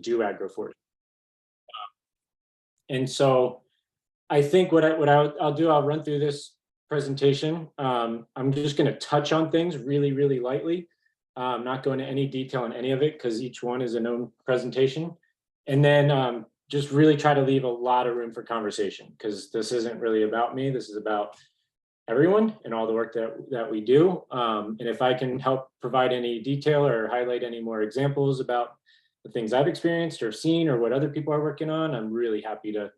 do agroforestry. And so I think I'll do, I'll run through this presentation. I'm just going to touch on things really, really lightly. Not go into any detail on any of it because each one is a known presentation. And then just really try to leave a lot of room for conversation, because this isn't really about me. This is about everyone and all the work that we do. And if I can help provide any detail or highlight any more examples about the things I've experienced or seen or what other people are working on, I'm really happy to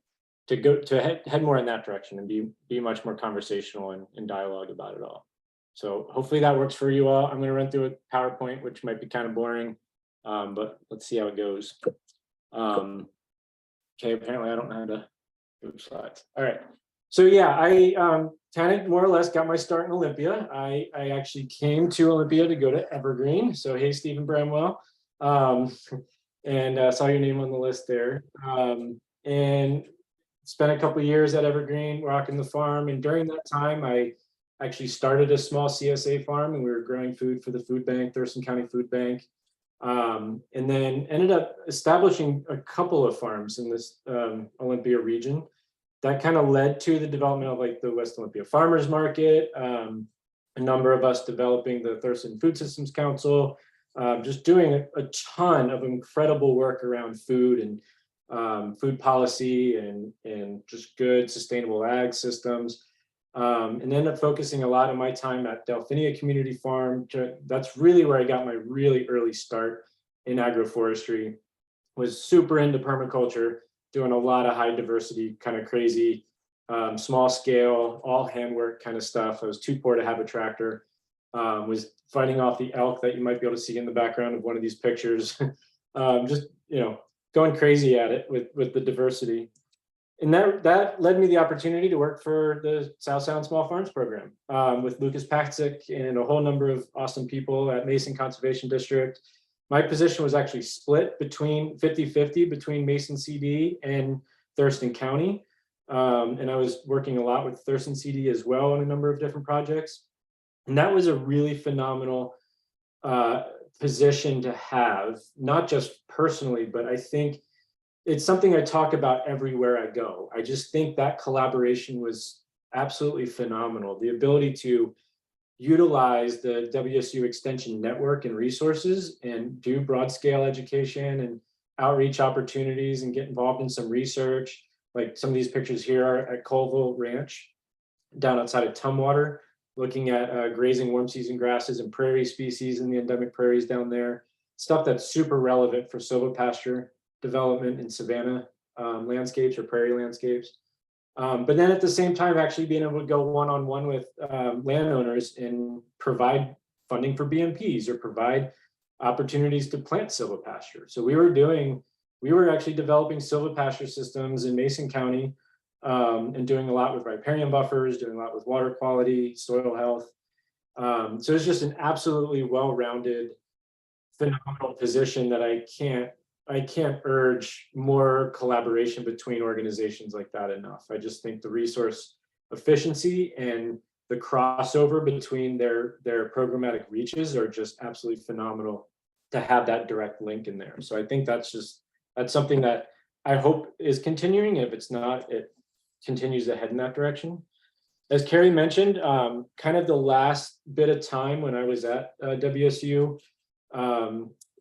head more in that direction and be much more conversational and dialogue about it all. So hopefully that works for you all. I'm going to run through a PowerPoint, which might be kind of boring, but let's see how it goes. Okay, apparently I don't know how to move slides. All right. So yeah, I kind of more or less got my start in Olympia. I actually came to Olympia to go to Evergreen. So hey, Stephen Bramwell, and saw your name on the list there. And spent a couple of years at Evergreen, rocking the farm. And during that time, I actually started a small CSA farm, and we were growing food for the food bank, Thurston County Food Bank. And then ended up establishing a couple of farms in this Olympia region. That kind of led to the development of like the West Olympia Farmers Market, a number of us developing the Thurston Food Systems Council, just doing a ton of incredible work around food and food policy and just good sustainable ag systems. And ended up focusing a lot of my time at Delphinia Community Farm. That's really where I got my really early start in agroforestry. Was super into permaculture, doing a lot of high diversity, kind of crazy, small scale, all handwork kind of stuff. I was too poor to have a tractor. Was fighting off the elk that you might be able to see in the background of one of these pictures. Just, going crazy at it with the diversity. And that led me the opportunity to work for the South Sound Small Farms program with Lucas Paxick and a whole number of awesome people at Mason Conservation District. My position was actually split between 50-50 between Mason CD and Thurston County. And I was working a lot with Thurston CD as well on a number of different projects. And that was a really phenomenal position to have, not just personally, but I think it's something I talk about everywhere I go. I just think that collaboration was absolutely phenomenal. The ability to utilize the WSU Extension network and resources and do broad scale education and outreach opportunities and get involved in some research. Like some of these pictures here are at Colville Ranch down outside of Tumwater, looking at grazing warm season grasses and prairie species in the endemic prairies down there. Stuff that's super relevant for silvopasture development in savanna landscapes or prairie landscapes. But then at the same time, actually being able to go one-on-one with landowners and provide funding for BMPs or provide opportunities to plant silvopasture. So we were actually developing silvopasture systems in Mason County and doing a lot with riparian buffers, doing a lot with water quality, soil health. So it's just an absolutely well-rounded, phenomenal position that I can't urge more collaboration between organizations like that enough. I just think the resource efficiency and the crossover between their programmatic reaches are just absolutely phenomenal to have that direct link in there. So I think that's something that I hope is continuing. If it's not, it continues to head in that direction. As Carrie mentioned, kind of the last bit of time when I was at WSU,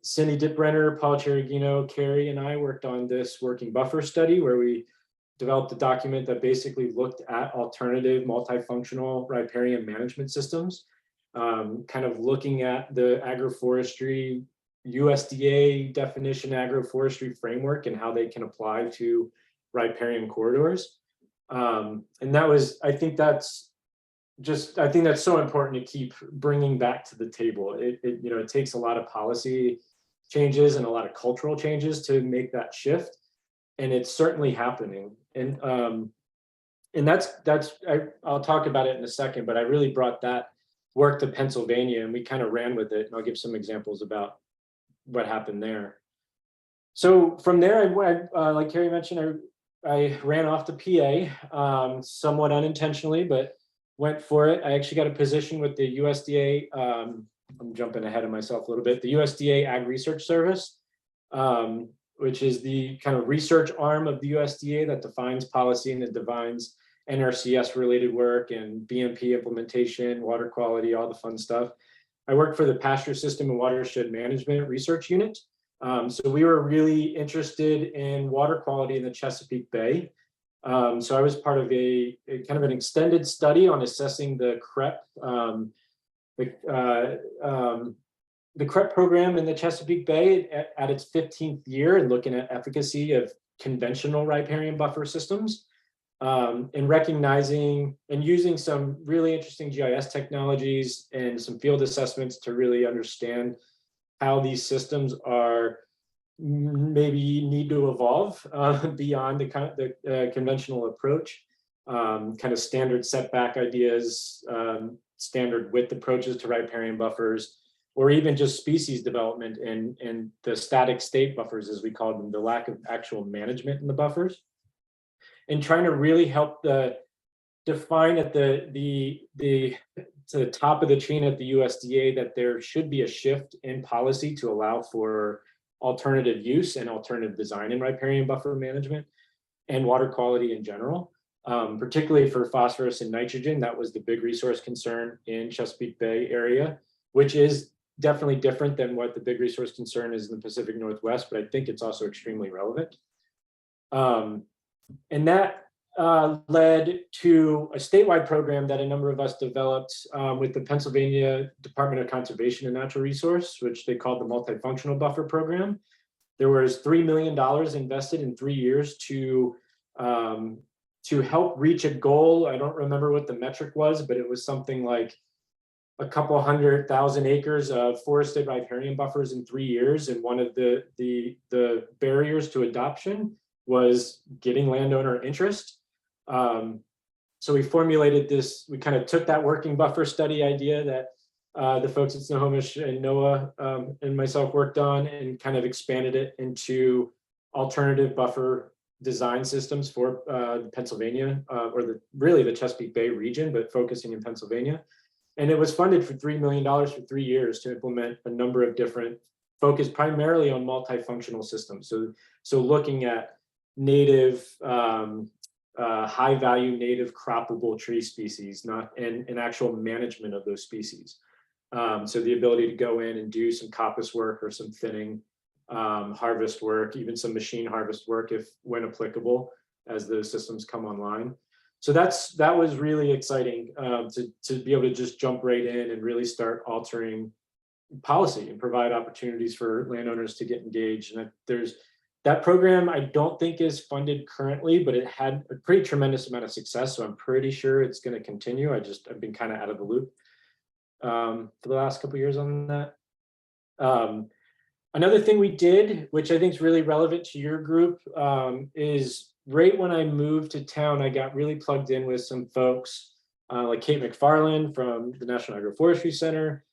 Cindy Dipbrenner, Paul Cherugino, Carrie, and I worked on this working buffer study where we developed a document that basically looked at alternative multifunctional riparian management systems, kind of looking at the agroforestry USDA definition agroforestry framework and how they can apply to riparian corridors. And that was, I think that's so important to keep bringing back to the table. It takes a lot of policy changes and a lot of cultural changes to make that shift, and it's certainly happening. And I'll talk about it in a second, but I really brought that work to Pennsylvania and we kind of ran with it, and I'll give some examples about what happened there. So from there, like Carrie mentioned, I ran off to PA, somewhat unintentionally, but went for it. I actually got a position with the USDA. I'm jumping ahead of myself a little bit. The USDA Ag Research Service. which is the kind of research arm of the USDA that defines policy and it defines NRCS related work and BMP implementation, water quality, all the fun stuff. I work for the Pasture System and Watershed Management Research Unit. So we were really interested in water quality in the Chesapeake Bay. So I was part of a kind of an extended study on assessing the CREP program in the Chesapeake Bay at its 15th year and looking at efficacy of conventional riparian buffer systems, and recognizing and using some really interesting GIS technologies and some field assessments to really understand how these systems are maybe need to evolve beyond the conventional approach, kind of standard setback ideas, standard width approaches to riparian buffers, or even just species development and the static state buffers, as we call them, the lack of actual management in the buffers, and trying to really help define at the to the top of the chain at the USDA that there should be a shift in policy to allow for alternative use and alternative design in riparian buffer management and water quality in general, particularly for phosphorus and nitrogen. That was the big resource concern in Chesapeake Bay area, which is definitely different than what the big resource concern is in the Pacific Northwest, but I think it's also extremely relevant. And that led to a statewide program that a number of us developed with the Pennsylvania Department of Conservation and Natural Resource, which they called the Multifunctional Buffer Program. There was $3 million invested in 3 years to help reach a goal. I don't remember what the metric was, but it was something like a couple 100,000 acres of forested riparian buffers in 3 years. And one of the barriers to adoption was getting landowner interest. So we formulated this, we kind of took that working buffer study idea that the folks at Snohomish and NOAA and myself worked on and kind of expanded it into alternative buffer design systems for Pennsylvania, or really the Chesapeake Bay region, but focusing in Pennsylvania. And it was funded for $3 million for 3 years to implement a number of different, focused primarily on multifunctional systems. So looking at native, high value native croppable tree species, and actual management of those species. So the ability to go in and do some coppice work or some thinning, harvest work, even some machine harvest work when applicable as those systems come online. So that was really exciting to be able to just jump right in and really start altering policy and provide opportunities for landowners to get engaged. And that program, I don't think is funded currently, but it had a pretty tremendous amount of success. So I'm pretty sure it's going to continue. I've been kind of out of the loop for the last couple of years on that. Another thing we did, which I think is really relevant to your group, is right when I moved to town, I got really plugged in with some folks like Kate McFarland from the National Agroforestry Center,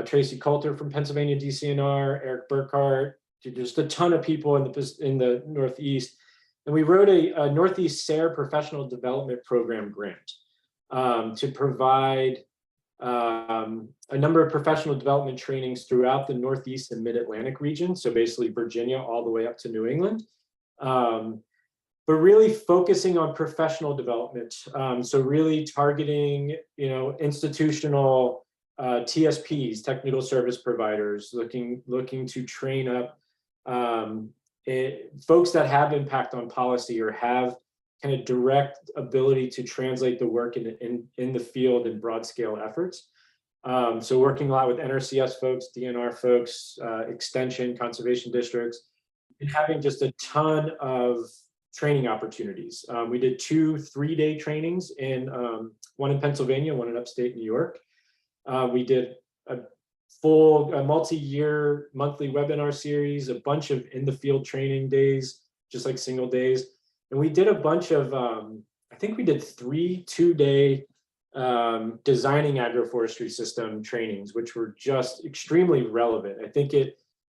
Tracy Coulter from Pennsylvania DCNR, Eric Burkhart, just a ton of people in the Northeast. And we wrote a Northeast SARE Professional Development Program grant to provide a number of professional development trainings throughout the Northeast and Mid-Atlantic region. So basically Virginia all the way up to New England. But really focusing on professional development. So really targeting, institutional TSPs, technical service providers, looking to train up folks that have impact on policy or have kind of direct ability to translate the work in the field in broad scale efforts. So working a lot with NRCS folks, DNR folks, extension, conservation districts, and having just a ton of training opportunities. We did 2 3-day trainings one in Pennsylvania, one in upstate New York. We did a full multi-year monthly webinar series, a bunch of in the field training days, just like single days. And we did a bunch of, I think we did 3 2-day designing agroforestry system trainings, which were just extremely relevant. I think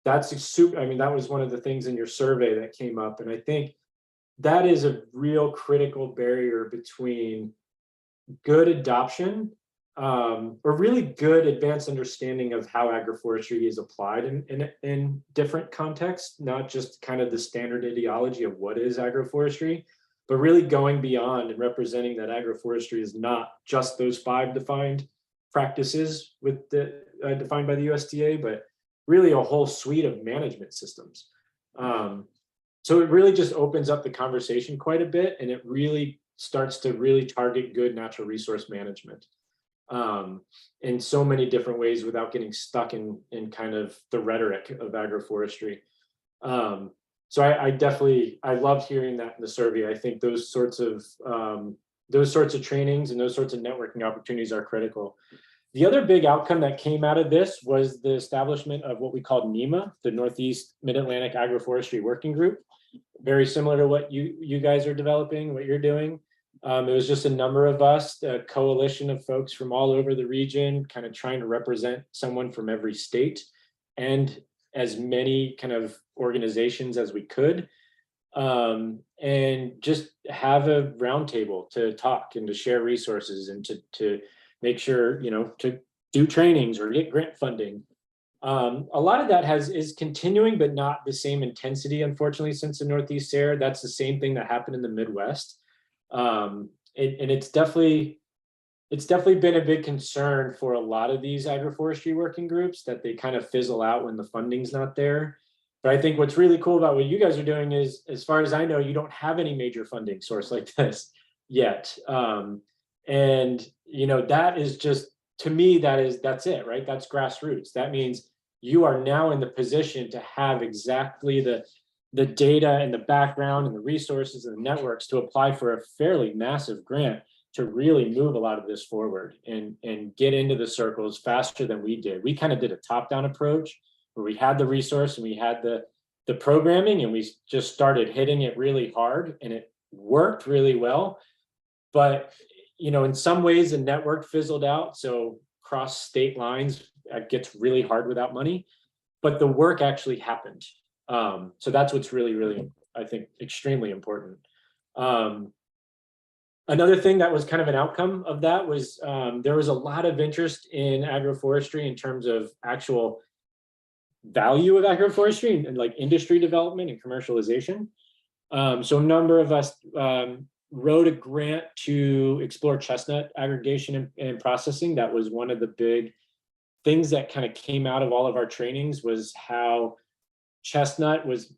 that was one of the things in your survey that came up. And I think that is a real critical barrier between good adoption or really good advanced understanding of how agroforestry is applied in different contexts, not just kind of the standard ideology of what is agroforestry, but really going beyond and representing that agroforestry is not just those 5 defined practices with the defined by the USDA, but really a whole suite of management systems. So it really just opens up the conversation quite a bit, and it really starts to really target good natural resource management in so many different ways without getting stuck in kind of the rhetoric of agroforestry. So I definitely, I loved hearing that in the survey. I think those sorts of trainings and those sorts of networking opportunities are critical. The other big outcome that came out of this was the establishment of what we called NEMA, the Northeast Mid-Atlantic Agroforestry Working Group. Very similar to what you guys are developing, what you're doing. It was just a number of us, a coalition of folks from all over the region, kind of trying to represent someone from every state and as many kind of organizations as we could, and just have a roundtable to talk and to share resources and to make sure, you know, to do trainings or get grant funding. A lot of that is continuing, but not the same intensity, unfortunately, since the Northeast SARE. That's the same thing that happened in the Midwest. And it's definitely been a big concern for a lot of these agroforestry working groups that they kind of fizzle out when the funding's not there. But I think what's really cool about what you guys are doing is, as far as I know, you don't have any major funding source like this yet. And you know, that is just, to me, that's it, right? That's grassroots. That means you are now in the position to have exactly the data and the background and the resources and the networks to apply for a fairly massive grant to really move a lot of this forward and get into the circles faster than we did. We kind of did a top-down approach where we had the resource and we had the programming, and we just started hitting it really hard, and it worked really well. But you know, in some ways the network fizzled out. So cross state lines, it gets really hard without money, but the work actually happened. So that's what's really, really, I think, extremely important. Another thing that was kind of an outcome of that was there was a lot of interest in agroforestry in terms of actual value of agroforestry and like industry development and commercialization. So a number of us wrote a grant to explore chestnut aggregation and processing. That was one of the big things that kind of came out of all of our trainings, was how chestnut was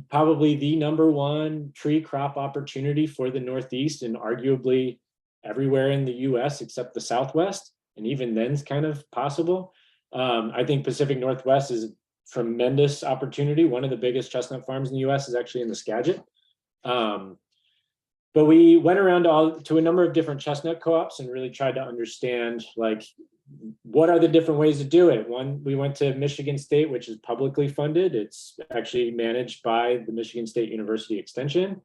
probably the #1 tree crop opportunity for the Northeast and arguably everywhere in the US except the Southwest. And even then it's kind of possible. I think Pacific Northwest is a tremendous opportunity. One of the biggest chestnut farms in the US is actually in the Skagit. But we went around to a number of different chestnut co-ops and really tried to understand, like, what are the different ways to do it? One, we went to Michigan State, which is publicly funded. It's actually managed by the Michigan State University Extension.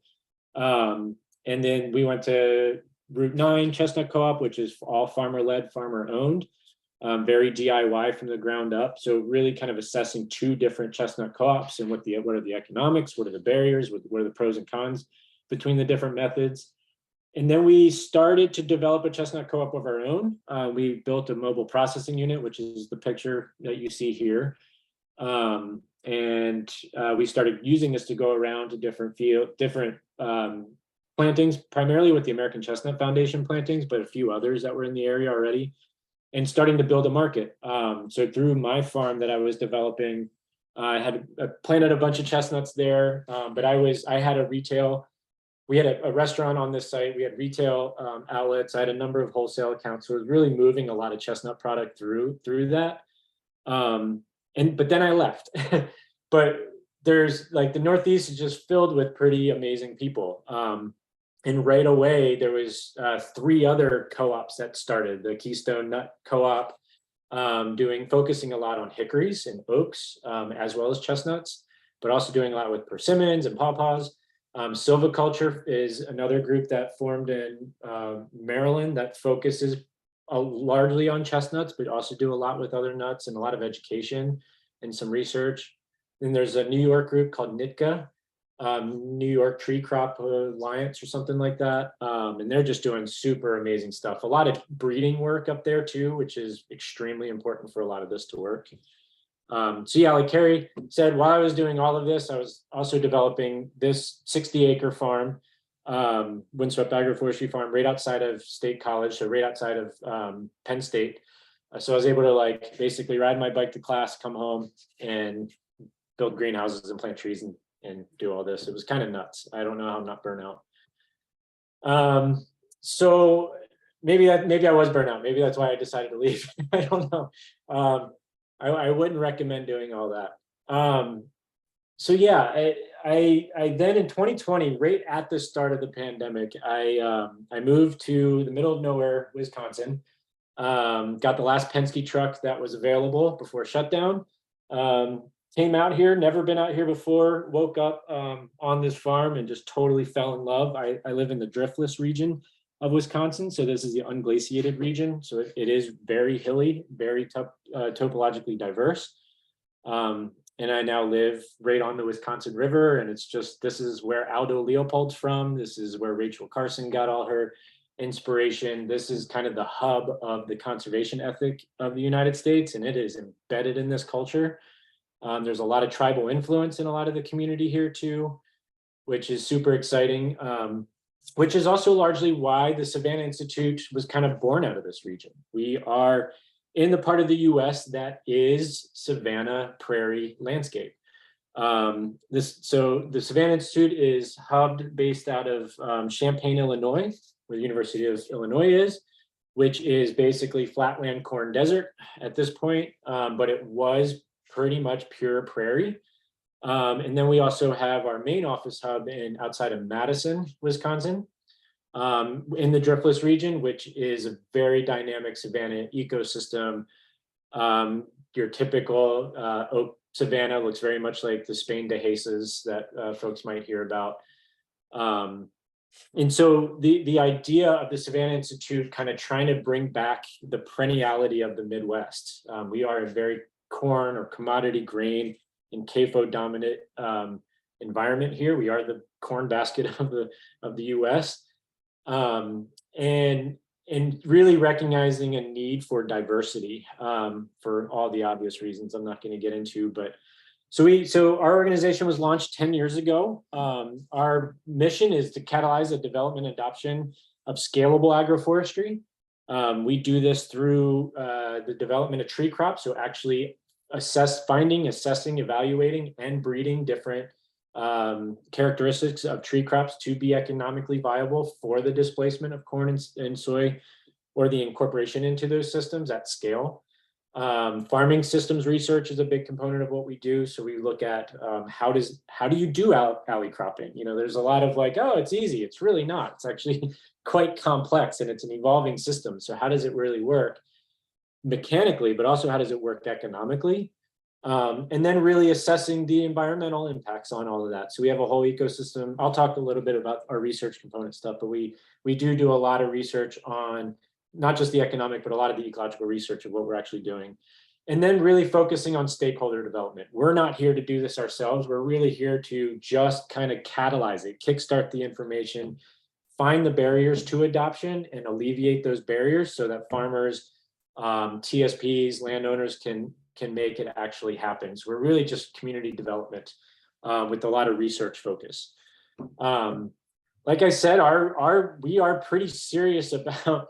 And then we went to Route 9 Chestnut Co-op, which is all farmer-led, farmer-owned, very DIY from the ground up. So really kind of assessing 2 different chestnut co-ops and what are the economics, what are the barriers, what are the pros and cons between the different methods. And then we started to develop a chestnut co-op of our own. We built a mobile processing unit, which is the picture that you see here. And we started using this to go around to different plantings, primarily with the American Chestnut Foundation plantings, but a few others that were in the area already, and starting to build a market. So through my farm that I was developing, I planted a bunch of chestnuts there, but I had a retail. We had a restaurant on this site. We had retail outlets. I had a number of wholesale accounts. So it was really moving a lot of chestnut product through that. But then I left. But there's, like, the Northeast is just filled with pretty amazing people. And right away there was 3 other co-ops that started. The Keystone Nut Co-op, focusing a lot on hickories and oaks, as well as chestnuts, but also doing a lot with persimmons and pawpaws. Silviculture is another group that formed in Maryland that focuses largely on chestnuts, but also do a lot with other nuts and a lot of education and some research. Then there's a New York group called NITCA, New York Tree Crop Alliance or something like that. And they're just doing super amazing stuff. A lot of breeding work up there too, which is extremely important for a lot of this to work. So yeah, like Carrie said, while I was doing all of this, I was also developing this 60-acre farm, windswept agroforestry farm right outside of State College, so right outside of Penn State. So I was able to like basically ride my bike to class, come home and build greenhouses and plant trees and do all this. It was kind of nuts. I don't know how I'm not burnt out. So maybe I was burnt out. Maybe that's why I decided to leave. I don't know. I wouldn't recommend doing all that. So yeah, I then in 2020, right at the start of the pandemic, I moved to the middle of nowhere, Wisconsin. Got the last Penske truck that was available before shutdown. Came out here, never been out here before, woke up on this farm and just totally fell in love. I live in the driftless region of Wisconsin, so this is the unglaciated region. So it is very hilly, very topologically diverse. And I now live right on the Wisconsin River, and it's just, this is where Aldo Leopold's from. This is where Rachel Carson got all her inspiration. This is kind of the hub of the conservation ethic of the United States, and it is embedded in this culture. There's a lot of tribal influence in a lot of the community here too, which is super exciting, which is also largely why the Savanna Institute was kind of born out of this region. We are in the part of the US that is savanna prairie landscape. So the Savanna Institute is hubbed based out of Champaign, Illinois, where the University of Illinois is, which is basically flatland corn desert at this point, but it was pretty much pure prairie. And then we also have our main office hub outside of Madison, Wisconsin, in the driftless region, which is a very dynamic savanna ecosystem. Your typical oak savanna looks very much like the Spain de Hazes that folks might hear about. And so the idea of the Savanna Institute kind of trying to bring back the perenniality of the Midwest. We are a very corn or commodity grain and CAFO dominant environment here. We are the corn basket of the US. And really recognizing a need for diversity for all the obvious reasons I'm not going to get into, but so our organization was launched 10 years ago. Our mission is to catalyze the development and adoption of scalable agroforestry. We do this through the development of tree crops, so actually assessing, evaluating, and breeding different characteristics of tree crops to be economically viable for the displacement of corn and soy, or the incorporation into those systems at scale. Farming systems research is a big component of what we do. So we look at how do you do alley cropping? You know, there's a lot of like, oh, it's easy. It's really not. It's actually quite complex, and it's an evolving system. So how does it really work mechanically, but also how does it work economically? And then really assessing the environmental impacts on all of that. So we have a whole ecosystem. I'll talk a little bit about our research component stuff, but we do a lot of research on not just the economic, but a lot of the ecological research of what we're actually doing. And then really focusing on stakeholder development. We're not here to do this ourselves. We're really here to just kind of catalyze it, kickstart the information, find the barriers to adoption and alleviate those barriers so that farmers, TSPs, landowners can make it actually happen. So we're really just community development with a lot of research focus. Like I said, we are pretty serious about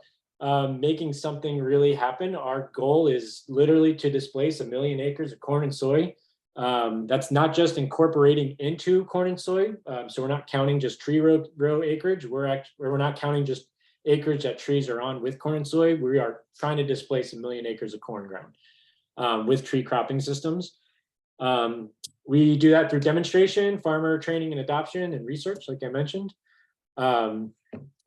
making something really happen. Our goal is literally to displace 1 million acres of corn and soy. That's not just incorporating into corn and soy. So we're not counting just tree row acreage. We're not counting just acreage that trees are on with corn and soy. We are trying to displace 1 million acres of corn ground with tree cropping systems. We do that through demonstration, farmer training and adoption, and research, like I mentioned.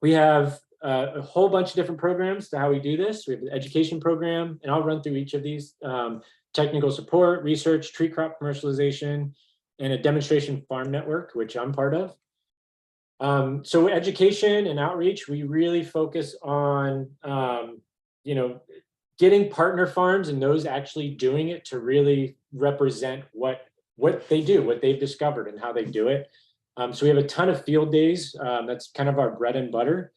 We have a whole bunch of different programs to how we do this. We have an education program, and I'll run through each of these. Technical support, research, tree crop commercialization, and a demonstration farm network, which I'm part of. So education and outreach, we really focus on, getting partner farms and those actually doing it to really represent what they do, what they've discovered and how they do it. So we have a ton of field days. That's kind of our bread and butter.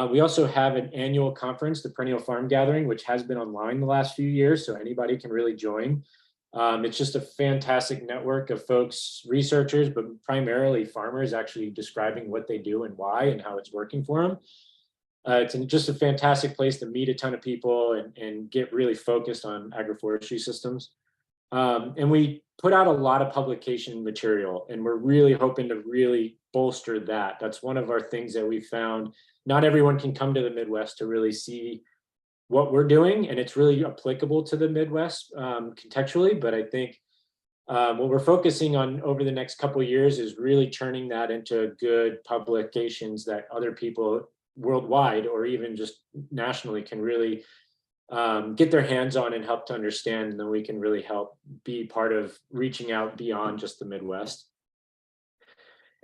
We also have an annual conference, the Perennial Farm Gathering, which has been online the last few years, so anybody can really join. It's just a fantastic network of folks, researchers, but primarily farmers actually describing what they do and why and how it's working for them. It's just a fantastic place to meet a ton of people and get really focused on agroforestry systems. And we put out a lot of publication material, and we're really hoping to really bolster that. That's one of our things that we found. Not everyone can come to the Midwest to really see what we're doing, and it's really applicable to the Midwest contextually. But I think what we're focusing on over the next couple of years is really turning that into good publications that other people worldwide or even just nationally can really get their hands on and help to understand, and then we can really help be part of reaching out beyond just the Midwest.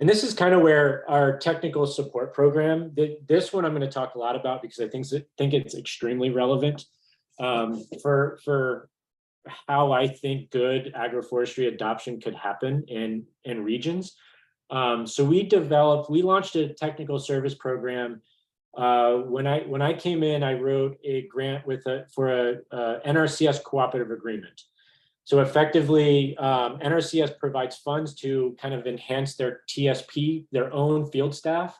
And this is kind of where our technical support program, this one I'm going to talk a lot about because I think it's extremely relevant for how I think good agroforestry adoption could happen in regions. So we launched a technical service program. When I came in, I wrote a grant for a NRCS cooperative agreement. So effectively, NRCS provides funds to kind of enhance their TSP, their own field staff,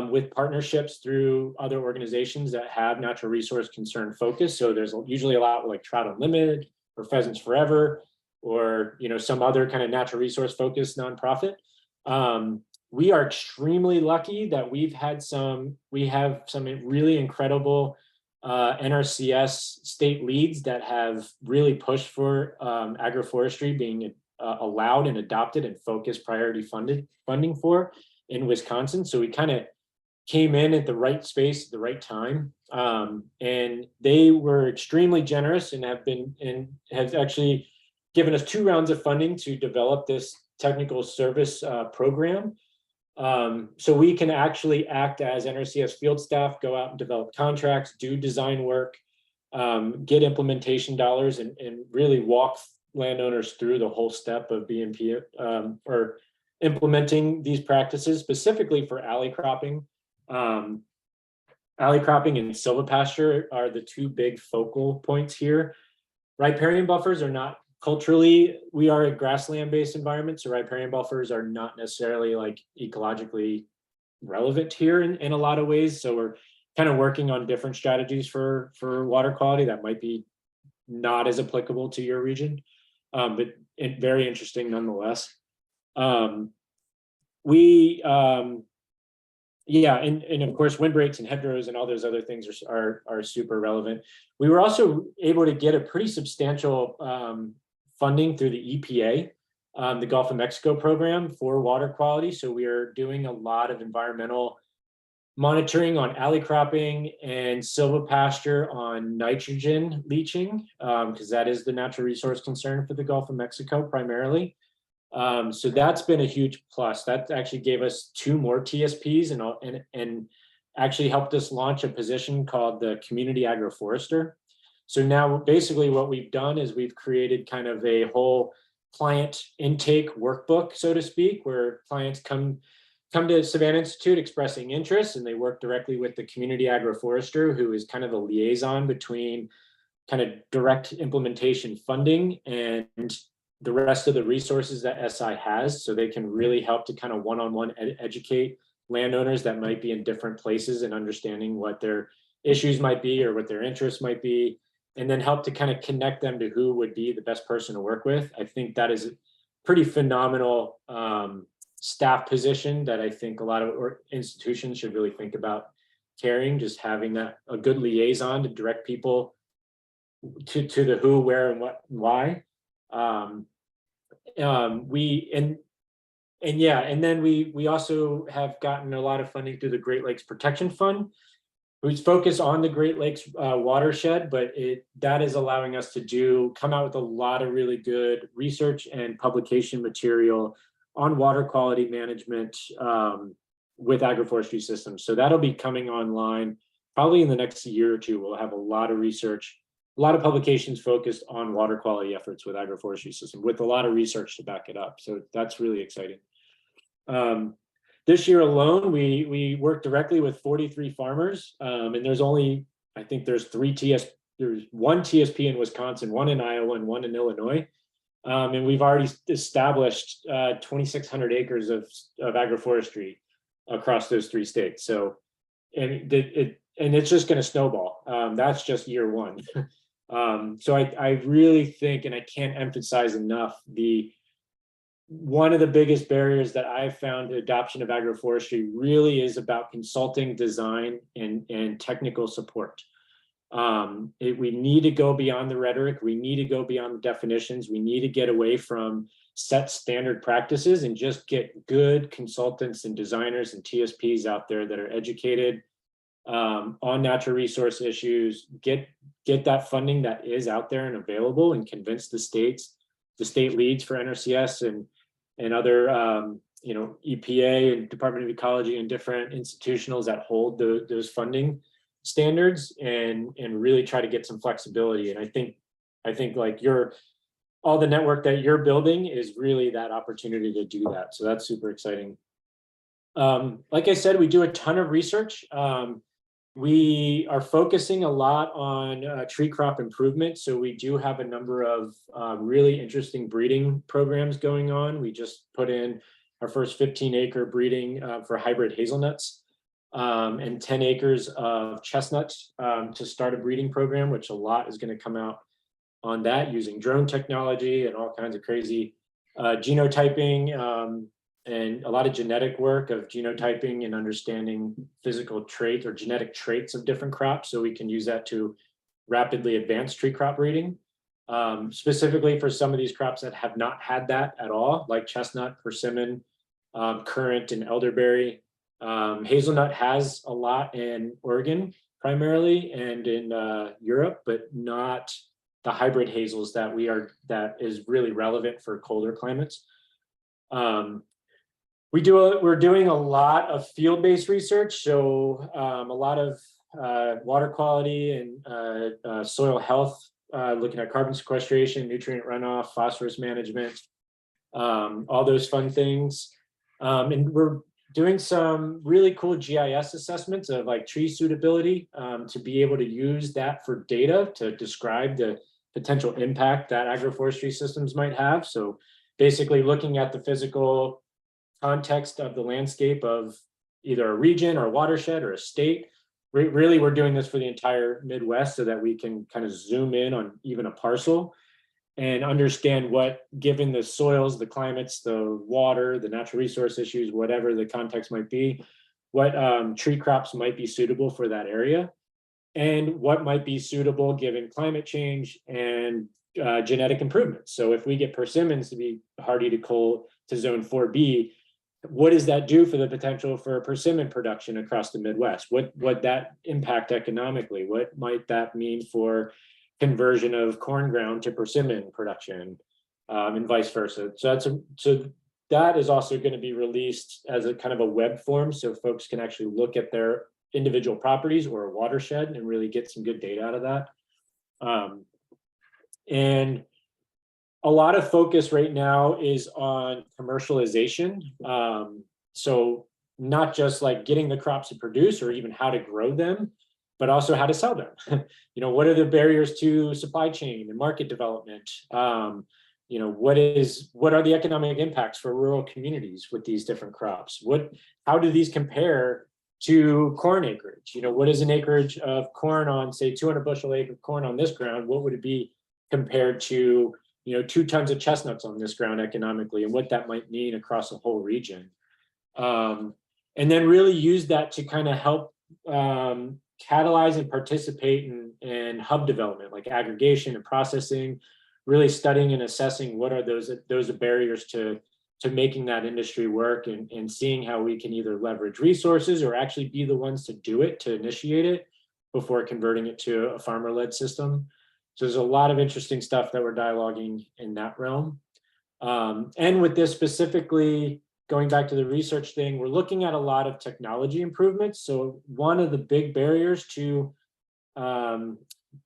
with partnerships through other organizations that have natural resource concern focus. So there's usually a lot like Trout Unlimited or Pheasants Forever, or some other kind of natural resource focused nonprofit. We are extremely lucky that we have some really incredible NRCS state leads that have really pushed for agroforestry being allowed and adopted and focused priority funding for in Wisconsin. So we kind of came in at the right space at the right time, and they were extremely generous and have actually given us 2 rounds of funding to develop this technical service program. So we can actually act as NRCS field staff, go out and develop contracts, do design work, get implementation dollars, and really walk landowners through the whole step of BMP or implementing these practices specifically for alley cropping. Alley cropping and silvopasture are the 2 big focal points here. Riparian buffers are not culturally, we are a grassland-based environment, so riparian buffers are not necessarily like ecologically relevant here in a lot of ways. So we're kind of working on different strategies for water quality that might be not as applicable to your region, but very interesting nonetheless. Yeah, and of course, windbreaks and hedgerows and all those other things are super relevant. We were also able to get a pretty substantial funding through the EPA, the Gulf of Mexico program for water quality. So we are doing a lot of environmental monitoring on alley cropping and silvopasture on nitrogen leaching, because that is the natural resource concern for the Gulf of Mexico primarily. So that's been a huge plus. That actually gave us 2 more TSPs and actually helped us launch a position called the Community Agroforester. So now basically what we've done is we've created kind of a whole client intake workbook, so to speak, where clients come to Savanna Institute expressing interest, and they work directly with the Community Agroforester, who is kind of the liaison between kind of direct implementation funding and the rest of the resources that SI has, so they can really help to kind of one-on-one educate landowners that might be in different places and understanding what their issues might be or what their interests might be, and then help to kind of connect them to who would be the best person to work with. I think that is a pretty phenomenal staff position that I think a lot of institutions should really think about carrying, just having a good liaison to direct people to the who, where, and what, and why. And then we also have gotten a lot of funding through the Great Lakes Protection Fund, which focus on the Great Lakes watershed, but that is allowing us to come out with a lot of really good research and publication material on water quality management with agroforestry systems. So that'll be coming online probably in the next year or 2. We'll have a lot of research, a lot of publications focused on water quality efforts with agroforestry system, with a lot of research to back it up. So that's really exciting. This year alone, we worked directly with 43 farmers, and there's only, I think there's there's one TSP in Wisconsin, one in Iowa, and one in Illinois. And we've already established 2,600 acres of agroforestry across those 3 states. So, and it's just going to snowball. That's just year one. So I really think, and I can't emphasize enough, one of the biggest barriers that I've found to adoption of agroforestry really is about consulting, design, and technical support. We need to go beyond the rhetoric. We need to go beyond the definitions. We need to get away from set standard practices and just get good consultants and designers and TSPs out there that are educated on natural resource issues, get that funding that is out there and available, and convince the state leads for NRCS and other EPA and Department of Ecology and different institutionals that hold those funding standards, and really try to get some flexibility. And I think like all the network that you're building is really that opportunity to do that. So that's super exciting. Like I said, we do a ton of research. We are focusing a lot on tree crop improvement. So we do have a number of really interesting breeding programs going on. We just put in our first 15-acre breeding for hybrid hazelnuts, and 10 acres of chestnuts to start a breeding program, which a lot is going to come out on that using drone technology and all kinds of crazy genotyping, and a lot of genetic work of genotyping and understanding physical traits or genetic traits of different crops, so we can use that to rapidly advance tree crop breeding, specifically for some of these crops that have not had that at all, like chestnut, persimmon, currant, and elderberry. Hazelnut has a lot in Oregon primarily and in Europe, but not the hybrid hazels that is really relevant for colder climates. We're doing a lot of field-based research, so a lot of water quality and soil health, looking at carbon sequestration, nutrient runoff, phosphorus management, all those fun things. And we're doing some really cool GIS assessments of like tree suitability, to be able to use that for data to describe the potential impact that agroforestry systems might have. So basically looking at the physical context of the landscape of either a region or a watershed or a state. Really, we're doing this for the entire Midwest so that we can kind of zoom in on even a parcel and understand what, given the soils, the climates, the water, the natural resource issues, whatever the context might be, what tree crops might be suitable for that area, and what might be suitable given climate change and genetic improvements. So if we get persimmons to be hardy to zone 4B, what does that do for the potential for persimmon production across the Midwest? What that impact economically? What might that mean for conversion of corn ground to persimmon production, and vice versa? So that is also going to be released as a kind of a web form, so folks can actually look at their individual properties or a watershed and really get some good data out of that. And a lot of focus right now is on commercialization. So not just like getting the crops to produce or even how to grow them, but also how to sell them. What are the barriers to supply chain and market development? What are the economic impacts for rural communities with these different crops? How do these compare to corn acreage? What is an acreage of corn on, say, 200 bushel acre corn on this ground? What would it be compared to 2 tons of chestnuts on this ground economically, and what that might mean across a whole region? And then really use that to kind of help catalyze and participate in hub development, like aggregation and processing, really studying and assessing what are those barriers to making that industry work, and seeing how we can either leverage resources or actually be the ones to do it, to initiate it before converting it to a farmer-led system. So there's a lot of interesting stuff that we're dialoguing in that realm. And with this specifically, going back to the research thing, we're looking at a lot of technology improvements. So one of the big barriers to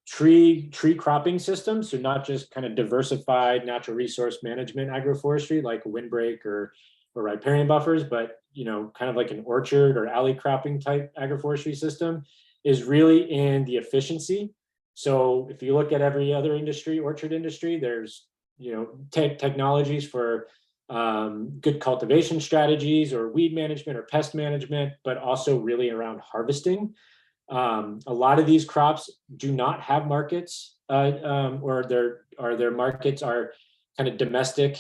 tree cropping systems, so not just kind of diversified natural resource management agroforestry like windbreak or or riparian buffers, but kind of like an orchard or alley cropping type agroforestry system, is really in the efficiency. So if you look at every other industry, orchard industry, there's technologies for good cultivation strategies or weed management or pest management, but also really around harvesting. A lot of these crops do not have markets, or their markets are kind of domestic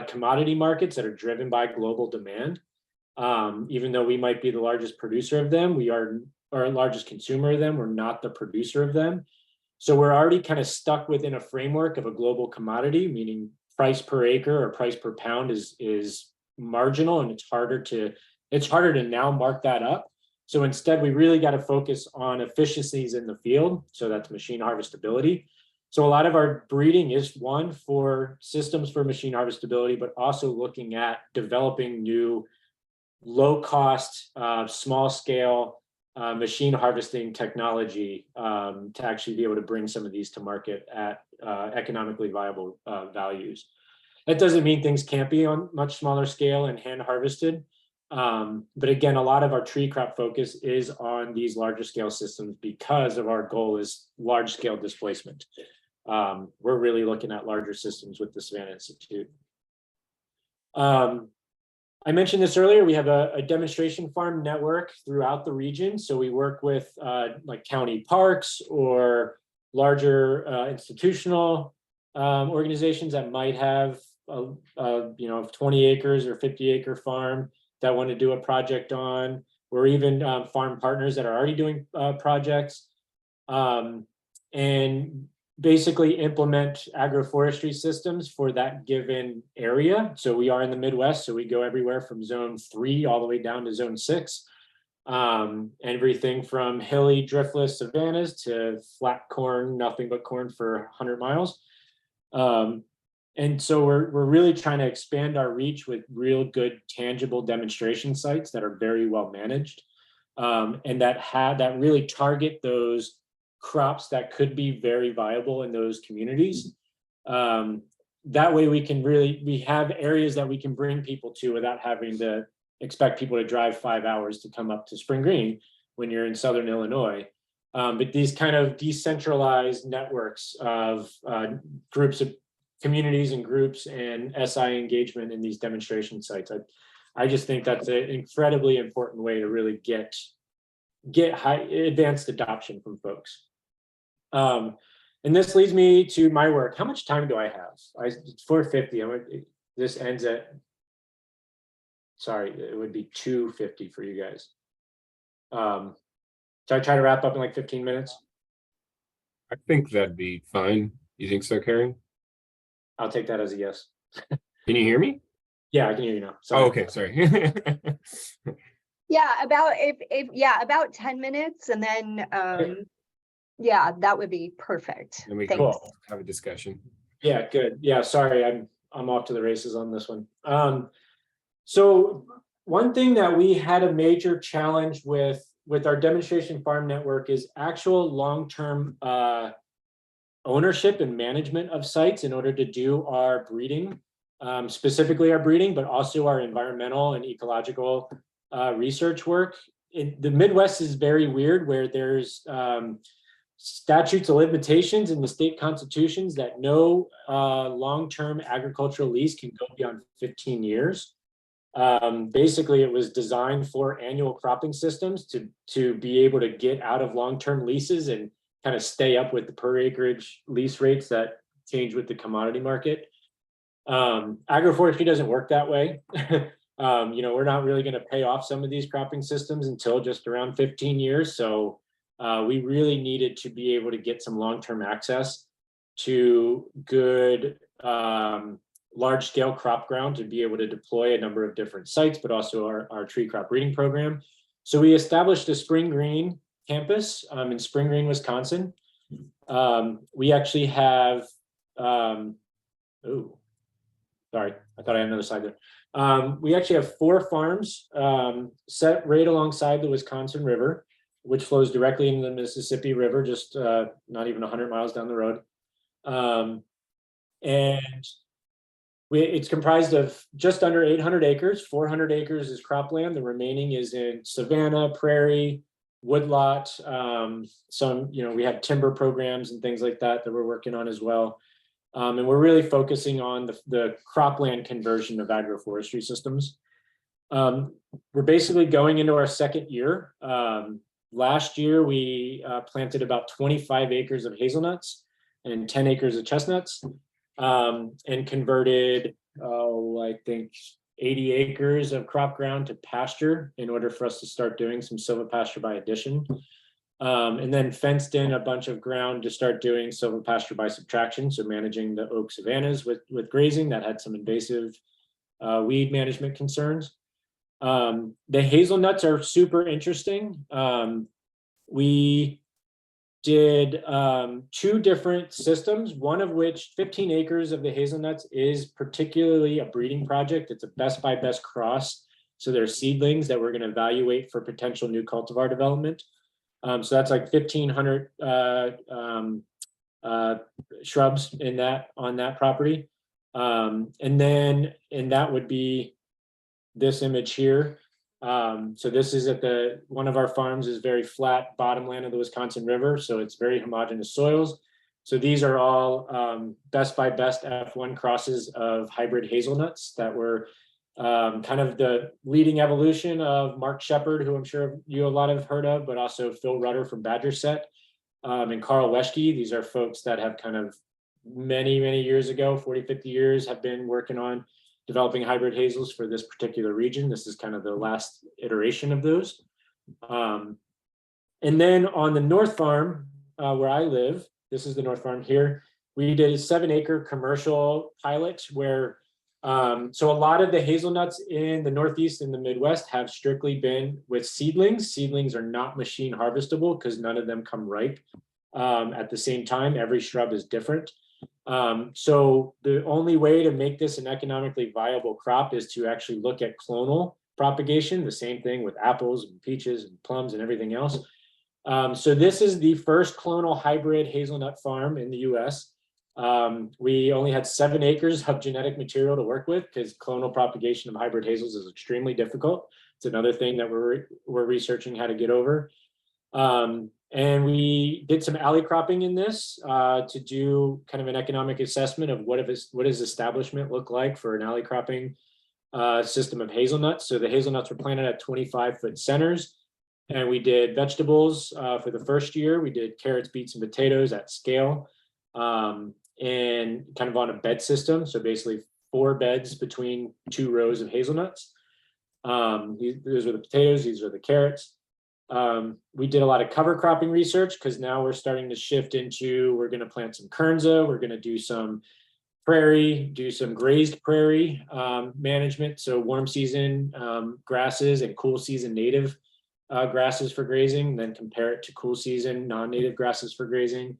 commodity markets that are driven by global demand. Even though we might be the largest producer of them, we are our largest consumer of them. We're not the producer of them. So we're already kind of stuck within a framework of a global commodity, meaning price per acre or price per pound is marginal, and it's harder to now mark that up. So instead, we really got to focus on efficiencies in the field. So that's machine harvestability. So a lot of our breeding is one for systems for machine harvestability, but also looking at developing new low cost, small scale machine harvesting technology to actually be able to bring some of these to market at economically viable values. That doesn't mean things can't be on much smaller scale and hand harvested. But again, a lot of our tree crop focus is on these larger scale systems because of our goal is large scale displacement. We're really looking at larger systems with the Savanna Institute. I mentioned this earlier, we have a demonstration farm network throughout the region. So we work with like county parks or larger institutional organizations that might have a 20 acres or 50-acre farm that want to do a project on, or even farm partners that are already doing projects, and basically implement agroforestry systems for that given area. So we are in the Midwest, so we go everywhere from zone 3 all the way down to zone 6. Everything from hilly driftless savannas to flat corn, nothing but corn for 100 miles. And so we're really trying to expand our reach with real good tangible demonstration sites that are very well managed, and that really target those crops that could be very viable in those communities. That way we have areas that we can bring people to without having to expect people to drive 5 hours to come up to Spring Green when you're in Southern Illinois. But these kind of decentralized networks of groups of communities and groups and SI engagement in these demonstration sites. I just think that's an incredibly important way to really get high advanced adoption from folks. And this leads me to my work. How much time do I have? It's 4:50. This ends at, sorry, it would be 2:50 for you guys. Should I try to wrap up in like 15 minutes? I think that'd be fine. You think so, Karen? I'll take that as a yes. Can you hear me? Yeah, I can hear you now. Sorry. Oh, okay, sorry. Yeah, about 10 minutes, and then yeah, that would be perfect. Then we Thanks. can have a discussion. Yeah, good. Yeah, sorry, I'm off to the races on this one. So one thing that we had a major challenge with our demonstration farm network is actual long-term ownership and management of sites in order to do our breeding, specifically our breeding, but also our environmental and ecological research work. The Midwest is very weird, where there's statutes of limitations in the state constitutions that no long-term agricultural lease can go beyond 15 years. Basically, it was designed for annual cropping systems to be able to get out of long-term leases and kind of stay up with the per acreage lease rates that change with the commodity market. Agroforestry doesn't work that way. We're not really going to pay off some of these cropping systems until just around 15 years. So we really needed to be able to get some long-term access to good large-scale crop ground to be able to deploy a number of different sites, but also our tree crop breeding program. So we established a Spring Green campus in Spring Green, Wisconsin. We actually have, sorry, I thought I had another slide there. We actually have 4 farms set right alongside the Wisconsin River, which flows directly into the Mississippi River, just not even 100 miles down the road. And It's comprised of just under 800 acres. 400 acres is cropland. The remaining is in savanna, prairie, woodlot. Some, we have timber programs and things like that we're working on as well. And we're really focusing on the cropland conversion of agroforestry systems. We're basically going into our second year. Last year, we planted about 25 acres of hazelnuts and 10 acres of chestnuts, and converted, I think 80 acres of crop ground to pasture in order for us to start doing some silvopasture by addition. And then fenced in a bunch of ground to start doing silvopasture by subtraction. So managing the oak savannas with grazing that had some invasive weed management concerns. The hazelnuts are super interesting. We did 2 different systems, one of which 15 acres of the hazelnuts is particularly a breeding project. It's a best by best cross. So there's seedlings that we're going to evaluate for potential new cultivar development. So that's like 1,500 shrubs on that property. And that would be this image here. So this is one of our farms is very flat bottomland of the Wisconsin River. So it's very homogeneous soils. So these are all best by best F1 crosses of hybrid hazelnuts that were kind of the leading evolution of Mark Shepard, who I'm sure a lot have heard of, but also Phil Rutter from Badger Set, and Carl Weschke. These are folks that have kind of many years ago, 40, 50 years, have been working on developing hybrid hazels for this particular region. This is kind of the last iteration of those. And then on the North Farm, where I live, this is the North Farm here, we did a 7-acre commercial pilot where, so a lot of the hazelnuts in the Northeast and the Midwest have strictly been with seedlings. Seedlings are not machine harvestable because none of them come ripe at the same time. Every shrub is different. So the only way to make this an economically viable crop is to actually look at clonal propagation, the same thing with apples and peaches and plums and everything else. So this is the first clonal hybrid hazelnut farm in the US. We only had 7 acres of genetic material to work with because clonal propagation of hybrid hazels is extremely difficult. It's another thing that we're researching how to get over. And we did some alley cropping in this to do kind of an economic assessment of what does establishment look like for an alley cropping system of hazelnuts. So the hazelnuts were planted at 25-foot centers, and we did vegetables for the first year. We did carrots, beets, and potatoes at scale, and kind of on a bed system. So basically 4 beds between 2 rows of hazelnuts. These are the potatoes, these are the carrots. We did a lot of cover cropping research because now we're starting to shift into, we're going to plant some kernza, we're going to do some prairie, do some grazed prairie management. So warm season grasses and cool season native grasses for grazing, then compare it to cool season non-native grasses for grazing.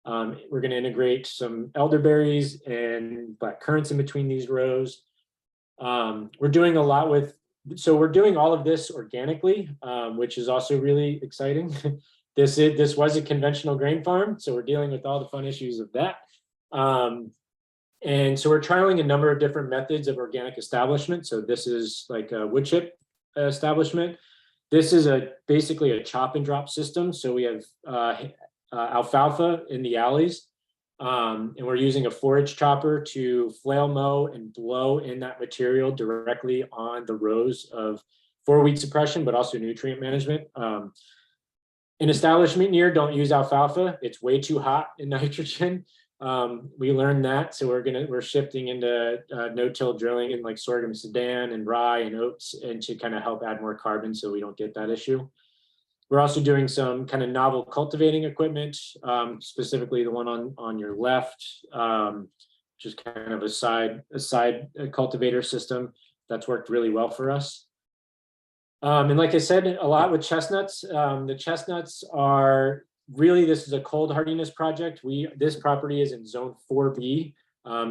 We're going to integrate some elderberries and black currants in between these rows. We're doing a lot so we're doing all of this organically, which is also really exciting. This was a conventional grain farm, so we're dealing with all the fun issues of that. And so we're trialing a number of different methods of organic establishment. So this is like a wood chip establishment. This is basically a chop and drop system. So we have alfalfa in the alleys. And we're using a forage chopper to flail mow and blow in that material directly on the rows for weed suppression, but also nutrient management. In establishment year, don't use alfalfa. It's way too hot in nitrogen. We learned that, so we're shifting into no-till drilling in like sorghum sudan and rye and oats, and to kind of help add more carbon so we don't get that issue. We're also doing some kind of novel cultivating equipment, specifically the one on your left, which is kind of a side cultivator system that's worked really well for us. And like I said, a lot with chestnuts. The chestnuts are really, this is a cold hardiness project. This property is in zone 4B.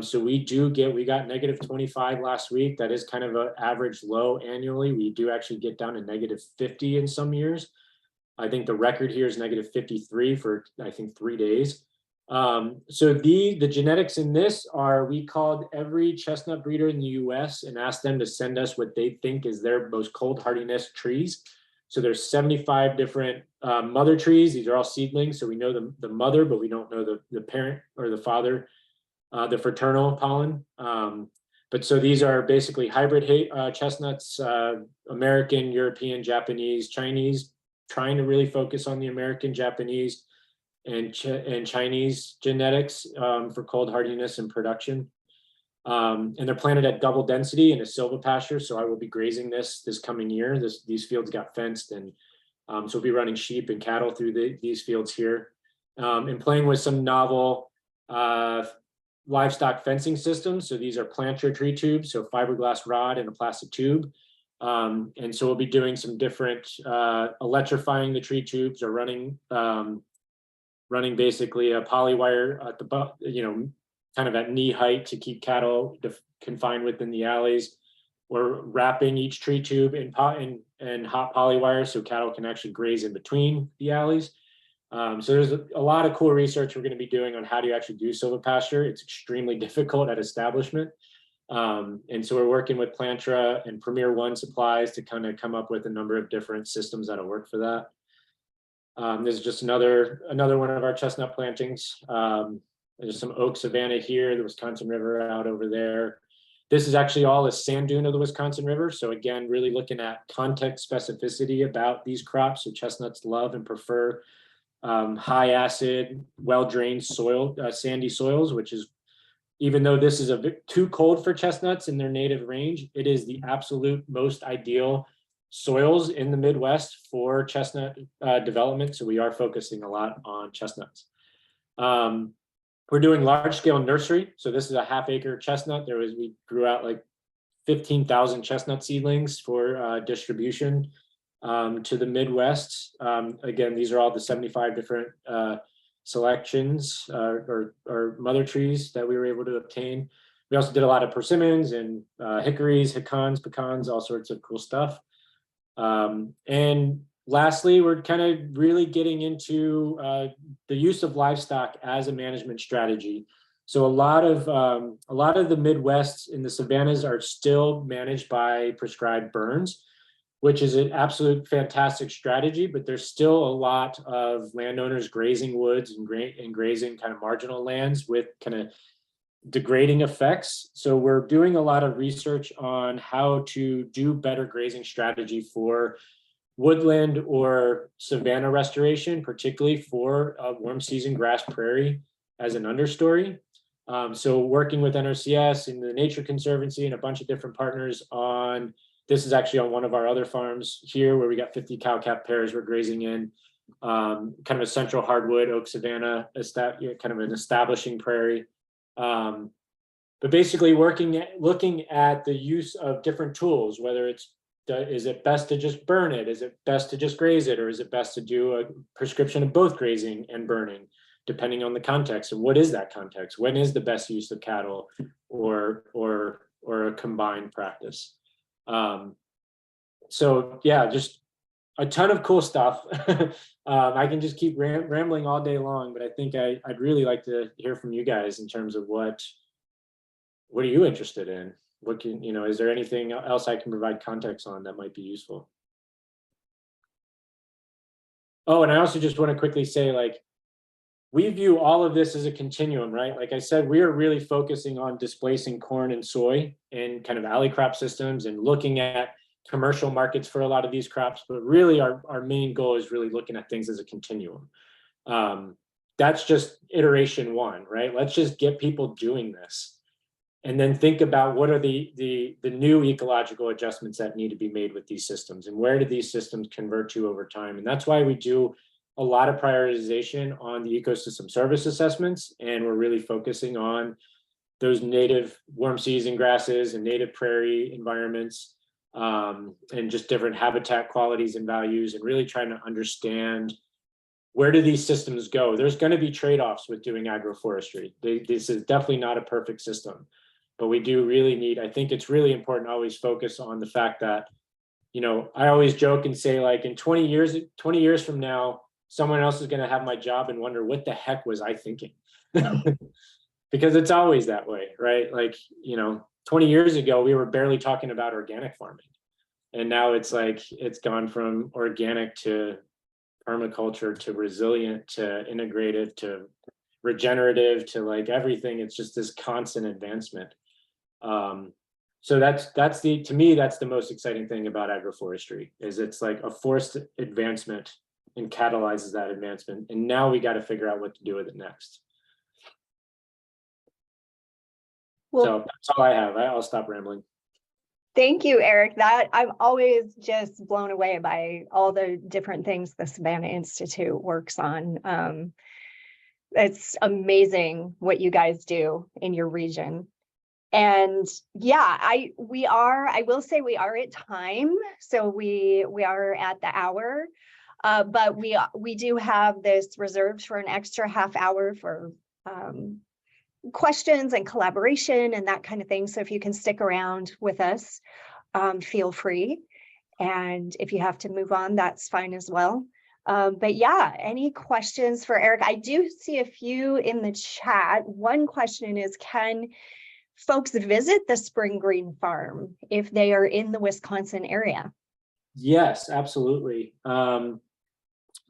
So we got -25 last week. That is kind of an average low annually. We do actually get down to -50 in some years. I think the record here is -53 for, I think, 3 days. So the genetics in this are, we called every chestnut breeder in the US and asked them to send us what they think is their most cold hardiness trees. So there's 75 different mother trees. These are all seedlings. So we know the mother, but we don't know the parent or the father, the fraternal pollen. But so these are basically hybrid chestnuts, American, European, Japanese, Chinese, trying to really focus on the American, Japanese, and Chinese genetics for cold hardiness and production. And they're planted at double density in a silvopasture. So I will be grazing this coming year. These fields got fenced, and so we'll be running sheep and cattle through these fields here, and playing with some novel livestock fencing systems. So these are planter tree tubes, so fiberglass rod and a plastic tube. And so we'll be doing some different electrifying the tree tubes, or running basically a poly wire at the, kind of at knee height to keep cattle confined within the alleys. We're wrapping each tree tube in hot poly wire so cattle can actually graze in between the alleys. So there's a lot of cool research we're going to be doing on how do you actually do silvopasture. It's extremely difficult at establishment. And so we're working with Plantra and Premier One supplies to kind of come up with a number of different systems that'll work for that. This is just another one of our chestnut plantings. There's some oak savanna here, the Wisconsin River out over there. This is actually all a sand dune of the Wisconsin River. So again, really looking at context specificity about these crops. So chestnuts love and prefer high acid, well-drained soil, sandy soils, which is, even though this is a bit too cold for chestnuts in their native range, it is the absolute most ideal soils in the Midwest for chestnut development. So we are focusing a lot on chestnuts. We're doing large scale nursery. So this is a half-acre chestnut. We grew out like 15,000 chestnut seedlings for distribution to the Midwest. Again, these are all the 75 different selections or mother trees that we were able to obtain. We also did a lot of persimmons and hickories, pecans, all sorts of cool stuff. And lastly, we're kind of really getting into the use of livestock as a management strategy. So a lot of the Midwest in the savannas are still managed by prescribed burns, which is an absolute fantastic strategy, but there's still a lot of landowners grazing woods and grazing kind of marginal lands with kind of degrading effects. So we're doing a lot of research on how to do better grazing strategy for woodland or savanna restoration, particularly for warm season grass prairie as an understory. So working with NRCS and the Nature Conservancy and a bunch of different partners on, this is actually on one of our other farms here where we got 50 cow-calf pairs we're grazing in, kind of a central hardwood oak savanna, kind of an establishing prairie. But basically looking at the use of different tools, whether is it best to just burn it? Is it best to just graze it? Or is it best to do a prescription of both grazing and burning, depending on the context? And what is that context? When is the best use of cattle or a combined practice? So yeah, just a ton of cool stuff. I can just keep rambling all day long, but I think I'd really like to hear from you guys in terms of what are you interested in? What can, is there anything else I can provide context on that might be useful? Oh, and I also just want to quickly say, like, we view all of this as a continuum, right? Like I said, we are really focusing on displacing corn and soy and kind of alley crop systems and looking at commercial markets for a lot of these crops, but really our main goal is really looking at things as a continuum. That's just iteration one, right? Let's just get people doing this. And then think about what are the new ecological adjustments that need to be made with these systems, and where do these systems convert to over time? And that's why we do a lot of prioritization on the ecosystem service assessments, and we're really focusing on those native warm season grasses and native prairie environments, and just different habitat qualities and values, and really trying to understand where do these systems go. There's going to be trade-offs with doing agroforestry. This is definitely not a perfect system. But we do really need, I think it's really important to always focus on the fact that, I always joke and say, like, in 20 years from now, someone else is going to have my job and wonder what the heck was I thinking? Because it's always that way, right? Like, 20 years ago, we were barely talking about organic farming. And now it's like, it's gone from organic to permaculture to resilient to integrative to regenerative to like everything. It's just this constant advancement. So to me, that's the most exciting thing about agroforestry, is it's like a forced advancement and catalyzes that advancement. And now we got to figure out what to do with it next. Well, So that's all I have. I'll stop rambling. thank you, Eric. That I'm always just blown away by all the different things the Savanna Institute works on. It's amazing what you guys do in your region. And yeah, I will say we are at time. So we are at the hour. But we do have this reserved for an extra half hour for questions and collaboration and that kind of thing. So if you can stick around with us, feel free. And if you have to move on, that's fine as well. But yeah, any questions for Eric? I do see a few in the chat. One question is, can folks visit the Spring Green Farm if they are in the Wisconsin area? Yes, absolutely.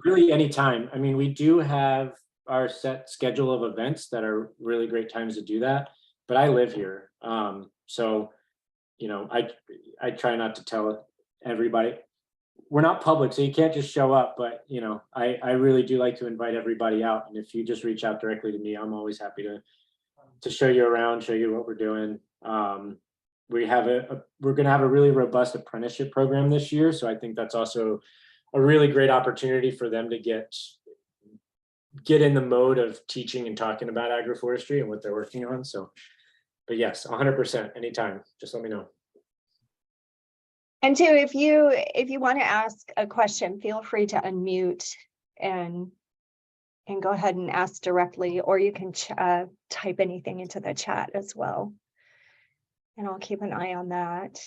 Really anytime. I mean, we do have our set schedule of events that are really great times to do that, but I live here. So, I try not to tell everybody. We're not public, so you can't just show up, but I really do like to invite everybody out. And if you just reach out directly to me, I'm always happy to show you around, show you what we're doing. We're going to have a really robust apprenticeship program this year. So I think that's also a really great opportunity for them to get in the mode of teaching and talking about agroforestry and what they're working on. So, but yes, 100%, anytime, just let me know. And too, if you want to ask a question, feel free to unmute and go ahead and ask directly, or you can type anything into the chat as well. And I'll keep an eye on that.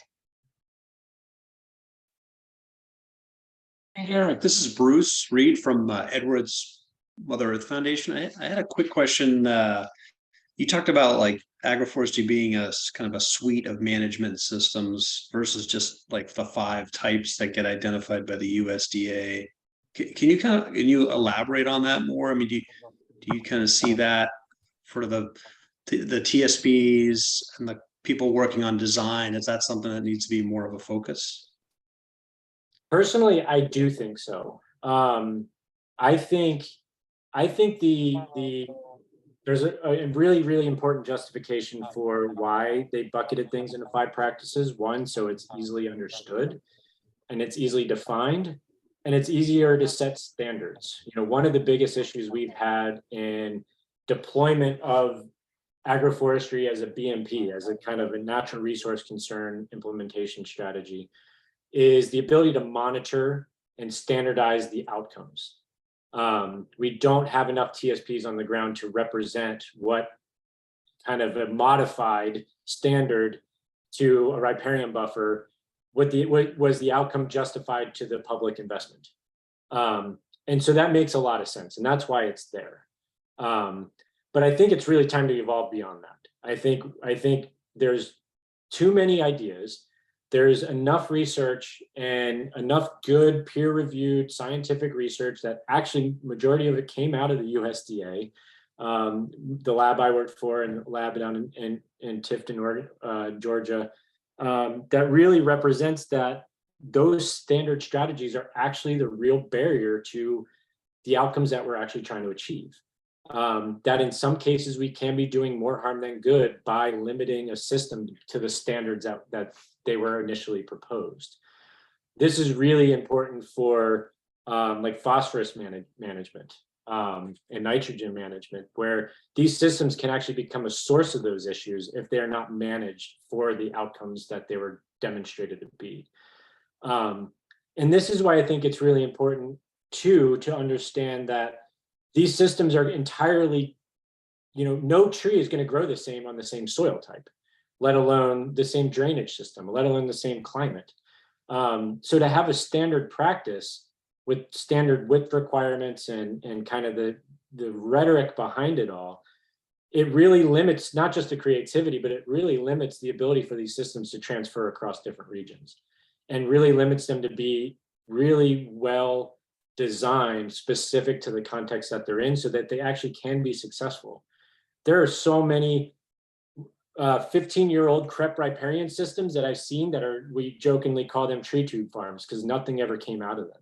Hey, Eric, this is Bruce Reed from Edwards Mother Earth Foundation. I had a quick question. You talked about like agroforestry being a kind of a suite of management systems versus just like the 5 types that get identified by the USDA. Can you elaborate on that more? I mean, do you kind of see that for the TSPs and the people working on design? Is that something that needs to be more of a focus? Personally, I do think so. I think there's a really, really important justification for why they bucketed things into 5 practices. One, so it's easily understood and it's easily defined and it's easier to set standards. One of the biggest issues we've had in deployment of agroforestry as a BMP, as a kind of a natural resource concern implementation strategy, is the ability to monitor and standardize the outcomes. We don't have enough TSPs on the ground to represent what kind of a modified standard to a riparian buffer, what was the outcome justified to the public investment. And so that makes a lot of sense, and that's why it's there. But I think it's really time to evolve beyond that. I think there's too many ideas. There's enough research and enough good peer-reviewed scientific research that actually majority of it came out of the USDA, the lab I worked for and the lab down in Tifton, Georgia, that really represents that those standard strategies are actually the real barrier to the outcomes that we're actually trying to achieve. That in some cases we can be doing more harm than good by limiting a system to the standards that they were initially proposed. This is really important for like phosphorus management and nitrogen management, where these systems can actually become a source of those issues if they're not managed for the outcomes that they were demonstrated to be. And this is why I think it's really important to understand that these systems are entirely, no tree is going to grow the same on the same soil type, let alone the same drainage system, let alone the same climate. So to have a standard practice with standard width requirements and kind of the rhetoric behind it all it really limits not just the creativity, but it really limits the ability for these systems to transfer across different regions, and really limits them to be really well designed specific to the context that they're in, so that they actually can be successful. There are so many 15-year-old crep riparian systems that I've seen that are, we jokingly call them tree tube farms, because nothing ever came out of them,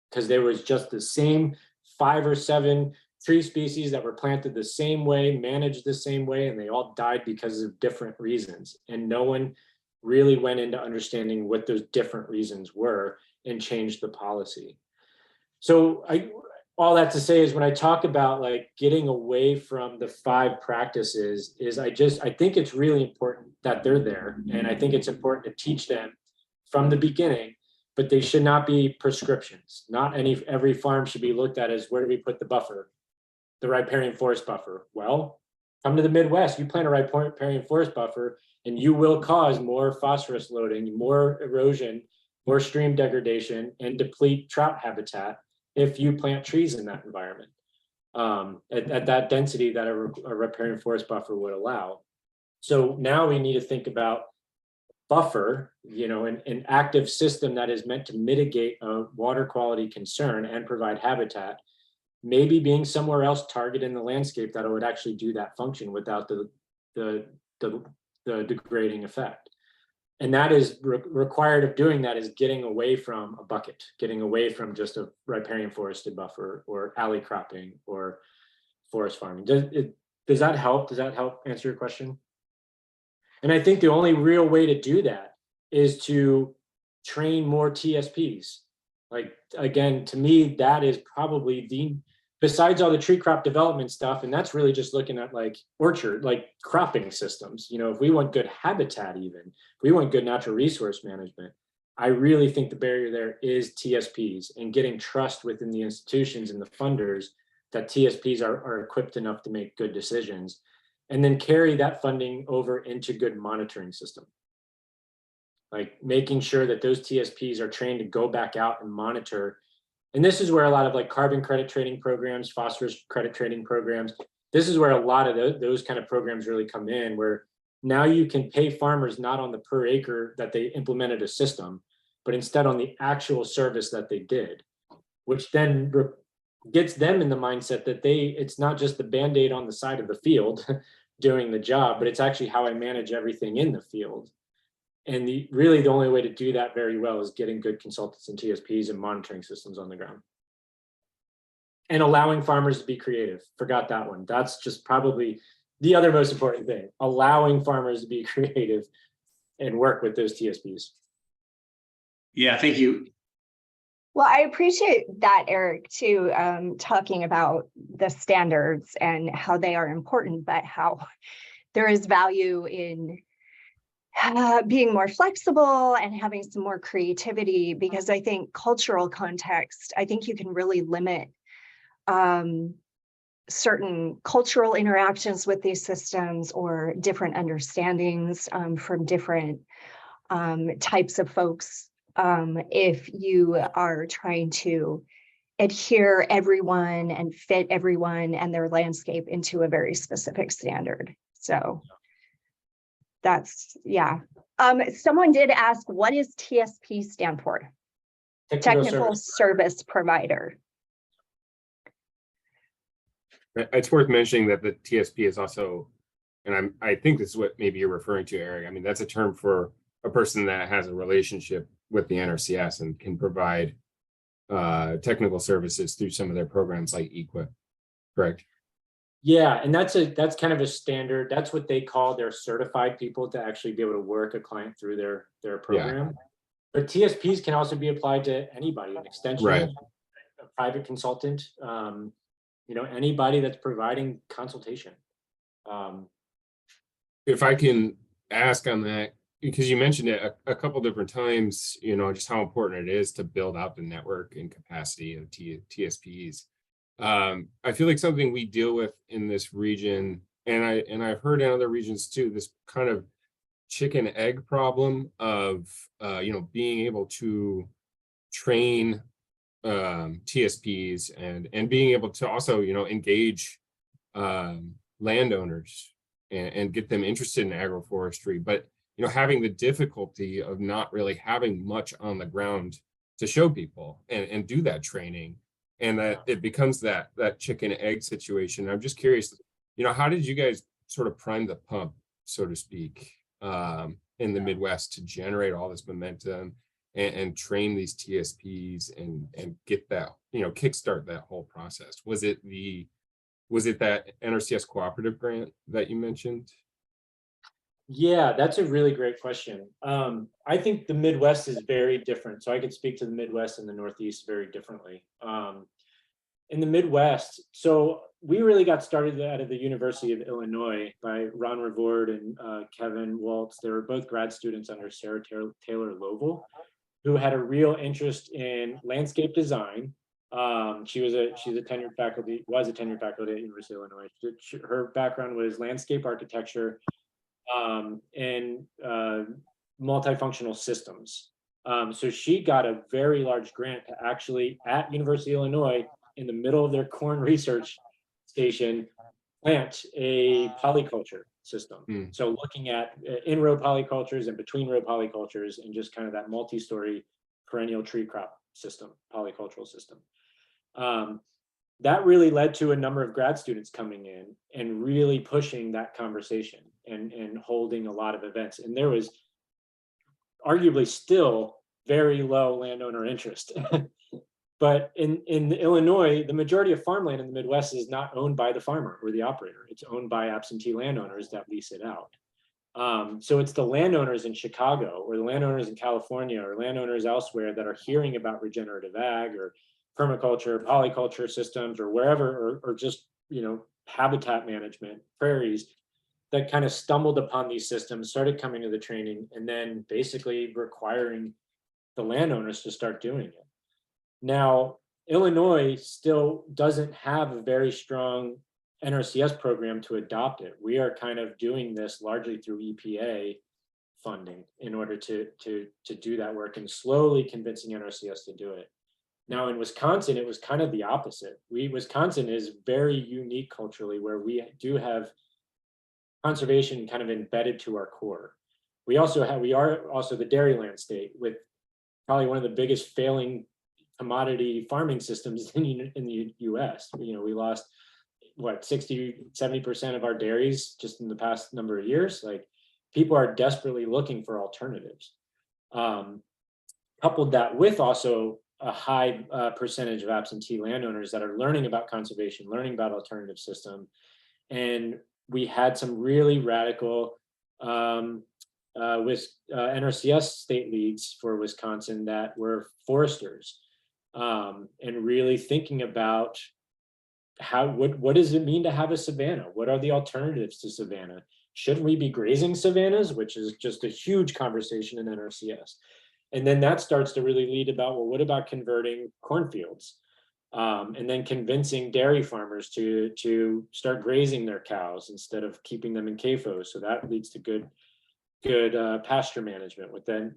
because there was just the same 5 or 7 tree species that were planted the same way, managed the same way, and they all died because of different reasons. And no one really went into understanding what those different reasons were and changed the policy. So all that to say is, when I talk about like getting away from the 5 practices, is I think it's really important that they're there. And I think it's important to teach them from the beginning, but they should not be prescriptions. Not every farm should be looked at as, where do we put the buffer? The riparian forest buffer. Well, come to the Midwest, you plant a riparian forest buffer, and you will cause more phosphorus loading, more erosion, more stream degradation, and deplete trout habitat if you plant trees in that environment at that density that a riparian forest buffer would allow. So now we need to think about buffer, an active system that is meant to mitigate a water quality concern and provide habitat, maybe being somewhere else targeted in the landscape that would actually do that function without the degrading effect. And that is required of doing that is getting away from a bucket, getting away from just a riparian forested buffer or alley cropping or forest farming. Does that help? Does that help answer your question? And I think the only real way to do that is to train more TSPs. Like, again, to me, that is probably besides all the tree crop development stuff, and that's really just looking at like orchard, like cropping systems. If we want good habitat, even if we want good natural resource management, I really think the barrier there is TSPs and getting trust within the institutions and the funders that TSPs are equipped enough to make good decisions, and then carry that funding over into good monitoring system. Like making sure that those TSPs are trained to go back out and monitor. And this is where a lot of like carbon credit trading programs, phosphorus credit trading programs, this is where a lot of those kind of programs really come in, where now you can pay farmers not on the per acre that they implemented a system, but instead on the actual service that they did, which then gets them in the mindset that it's not just the Band-Aid on the side of the field doing the job, but it's actually how I manage everything in the field. And really the only way to do that very well is getting good consultants and TSPs and monitoring systems on the ground. And allowing farmers to be creative. Forgot that one. That's just probably the other most important thing. Allowing farmers to be creative and work with those TSPs. Yeah, thank you. Well, I appreciate that, Eric, too, talking about the standards and how they are important, but how there is value in being more flexible and having some more creativity, because I think cultural context, I think you can really limit certain cultural interactions with these systems or different understandings from different types of folks if you are trying to adhere everyone and fit everyone and their landscape into a very specific standard. So that's, yeah. Someone did ask, what does TSP stand for? Technical Service Provider. It's worth mentioning that the TSP is also, and I think this is what maybe you're referring to, Eric. I mean, that's a term for a person that has a relationship with the NRCS and can provide technical services through some of their programs like EQIP, correct? Yeah, and that's kind of a standard. That's what they call their certified people to actually be able to work a client through their program. Yeah. But TSPs can also be applied to anybody, an extension, right, a private consultant, anybody that's providing consultation. If I can ask on that, because you mentioned it a couple different times, just how important it is to build out the network and capacity of TSPs. I feel like something we deal with in this region, and I've heard in other regions too, this kind of chicken egg problem of being able to train TSPs and being able to also engage landowners and get them interested in agroforestry, but having the difficulty of not really having much on the ground to show people and do that training, and that it becomes that chicken egg situation. I'm just curious, how did you guys sort of prime the pump, so to speak, in the Midwest to generate all this momentum and train these TSPs and get that, kickstart that whole process? Was it that NRCS cooperative grant that you mentioned? Yeah, that's a really great question. I think the Midwest is very different. So I could speak to the Midwest and the Northeast very differently. In the Midwest, so we really got started out of the University of Illinois by Ron Revord and Kevin Waltz. They were both grad students under Sarah Taylor Lovell, who had a real interest in landscape design. She's a tenured faculty, was a tenured faculty at University of Illinois. Her background was landscape architecture and multifunctional systems. So she got a very large grant to actually, at University of Illinois, in the middle of their corn research station, plant a polyculture system. So looking at in-row polycultures and between-row polycultures and just kind of that multi-story perennial tree crop system, polycultural system. That really led to a number of grad students coming in and really pushing that conversation and holding a lot of events. And there was arguably still very low landowner interest. But in Illinois, the majority of farmland in the Midwest is not owned by the farmer or the operator. It's owned by absentee landowners that lease it out. So it's the landowners in Chicago or the landowners in California or landowners elsewhere that are hearing about regenerative ag or permaculture, polyculture systems, or wherever, or just, habitat management, prairies, that kind of stumbled upon these systems, started coming to the training, and then basically requiring the landowners to start doing it. Now, Illinois still doesn't have a very strong NRCS program to adopt it. We are kind of doing this largely through EPA funding in order to do that work and slowly convincing NRCS to do it. Now in Wisconsin, it was kind of the opposite. Wisconsin is very unique culturally, where we do have conservation kind of embedded to our core. We are also the dairyland state with probably one of the biggest failing commodity farming systems in the US. We lost what 60-70% of our dairies just in the past number of years. Like, people are desperately looking for alternatives. Coupled that with also a high percentage of absentee landowners that are learning about conservation, learning about alternative system. And we had some really radical with NRCS state leads for Wisconsin that were foresters, and really thinking about what does it mean to have a savanna? What are the alternatives to savanna? Shouldn't we be grazing savannas, which is just a huge conversation in NRCS. And then that starts to really lead about, well, what about converting cornfields? And then convincing dairy farmers to start grazing their cows instead of keeping them in CAFOs. So that leads to good pasture management,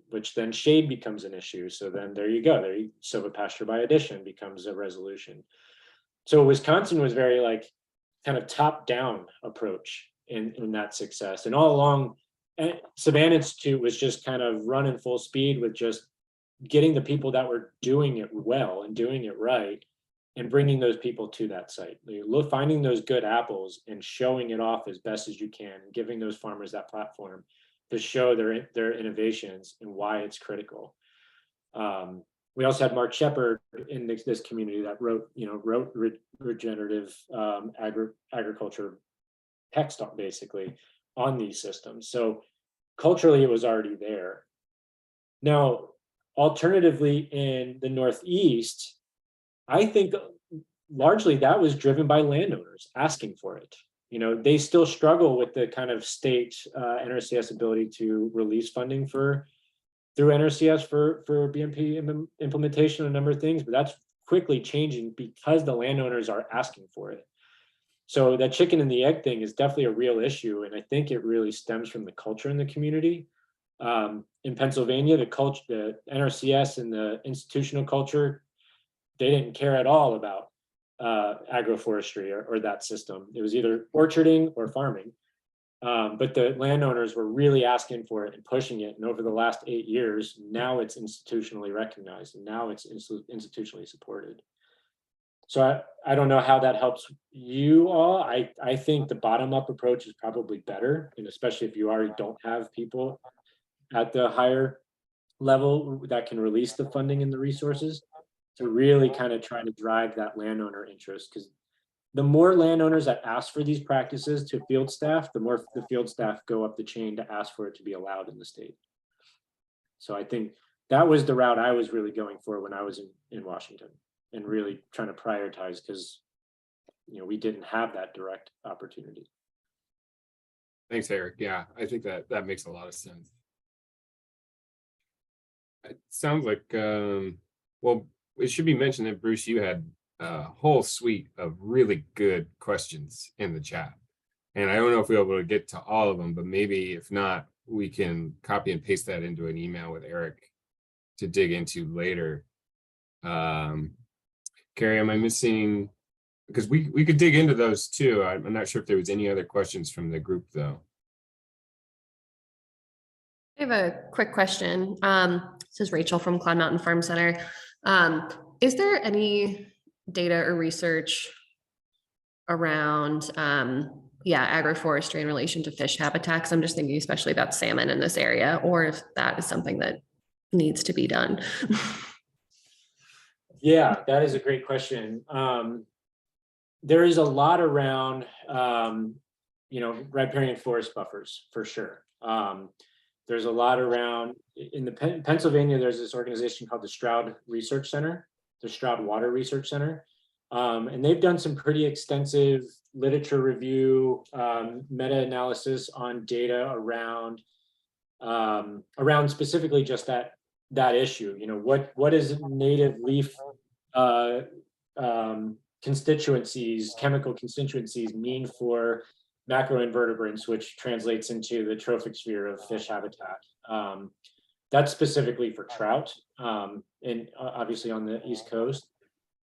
which then shade becomes an issue. So then there you go. Silvopasture by addition becomes a resolution. So Wisconsin was very kind of top-down approach in that success. And all along, Savanna Institute was just kind of running full speed with just getting the people that were doing it well and doing it right and bringing those people to that site. Finding those good apples and showing it off as best as you can, and giving those farmers that platform to show their innovations and why it's critical. We also had Mark Shepard in this community that wrote regenerative agriculture text basically on these systems. So culturally, it was already there. Now, alternatively, in the Northeast, I think largely that was driven by landowners asking for it. They still struggle with the kind of state NRCS ability to release funding through NRCS for BMP implementation, a number of things, but that's quickly changing because the landowners are asking for it. So that chicken and the egg thing is definitely a real issue, and I think it really stems from the culture in the community. In Pennsylvania, the NRCS and the institutional culture, they didn't care at all about agroforestry or that system. It was either orcharding or farming. But the landowners were really asking for it and pushing it. And over the last 8 years, now it's institutionally recognized and now it's institutionally supported. So I don't know how that helps you all. I think the bottom-up approach is probably better, and especially if you already don't have people at the higher level that can release the funding and the resources to really kind of try to drive that landowner interest. Because the more landowners that ask for these practices to field staff, the more the field staff go up the chain to ask for it to be allowed in the state. So I think that was the route I was really going for when I was in Washington, and really trying to prioritize, because we didn't have that direct opportunity. Thanks, Eric. Yeah, I think that makes a lot of sense. It sounds like, well, it should be mentioned that Bruce, you had a whole suite of really good questions in the chat. And I don't know if we're able to get to all of them, but maybe if not, we can copy and paste that into an email with Eric to dig into later. Carrie, am I missing? Because we could dig into those too. I'm not sure if there was any other questions from the group though. I have a quick question. This is Rachel from Cloud Mountain Farm Center. Is there any data or research around agroforestry in relation to fish habitats? I'm just thinking especially about salmon in this area, or if that is something that needs to be done. Yeah, that is a great question. There is a lot around, riparian forest buffers for sure. There's a lot around in the Pennsylvania. There's this organization called the Stroud Research Center, the Stroud Water Research Center, and they've done some pretty extensive literature review, meta-analysis on data around specifically just that issue. What is native leaf constituencies, chemical constituencies mean for macroinvertebrants, which translates into the trophic sphere of fish habitat. That's specifically for trout, and obviously on the East Coast.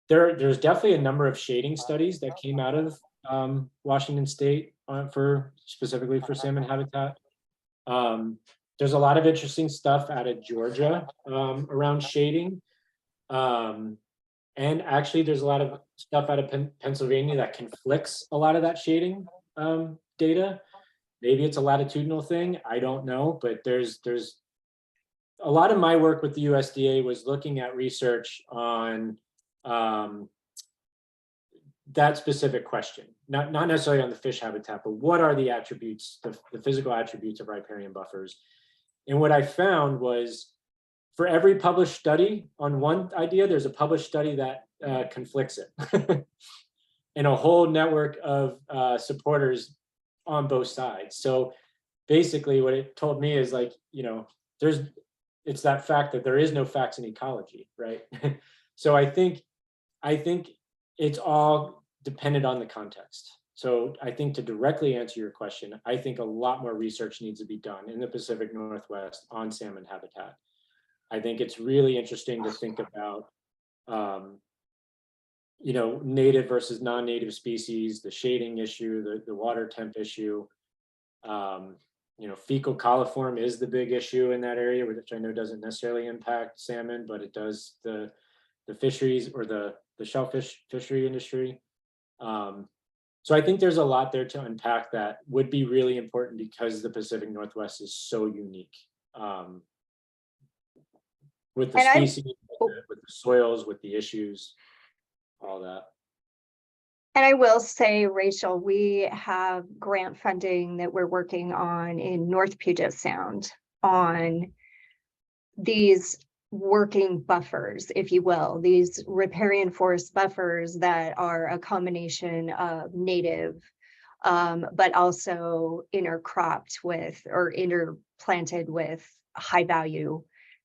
There's definitely a number of shading studies that came out of Washington State specifically for salmon habitat. There's a lot of interesting stuff out of Georgia around shading. And actually, there's a lot of stuff out of Pennsylvania that conflicts a lot of that shading data. Maybe it's a latitudinal thing, I don't know, but there's a lot of my work with the USDA was looking at research on that specific question, not necessarily on the fish habitat, but what are the attributes, the physical attributes of riparian buffers. And what I found was, for every published study on one idea, there's a published study that conflicts it. And a whole network of supporters on both sides. So basically what it told me is it's that fact that there is no facts in ecology, right? So I think it's all dependent on the context. So I think, to directly answer your question, I think a lot more research needs to be done in the Pacific Northwest on salmon habitat. I think it's really interesting to think about, native versus non-native species, the shading issue, the water temp issue. Fecal coliform is the big issue in that area, which I know doesn't necessarily impact salmon, but it does the fisheries or the shellfish fishery industry. So I think there's a lot there to unpack that would be really important, because the Pacific Northwest is so unique. With the species, with the soils, with the issues, all that. And I will say, Rachel, we have grant funding that we're working on in North Puget Sound on these working buffers, if you will, these riparian forest buffers that are a combination of native, but also intercropped with or interplanted with high value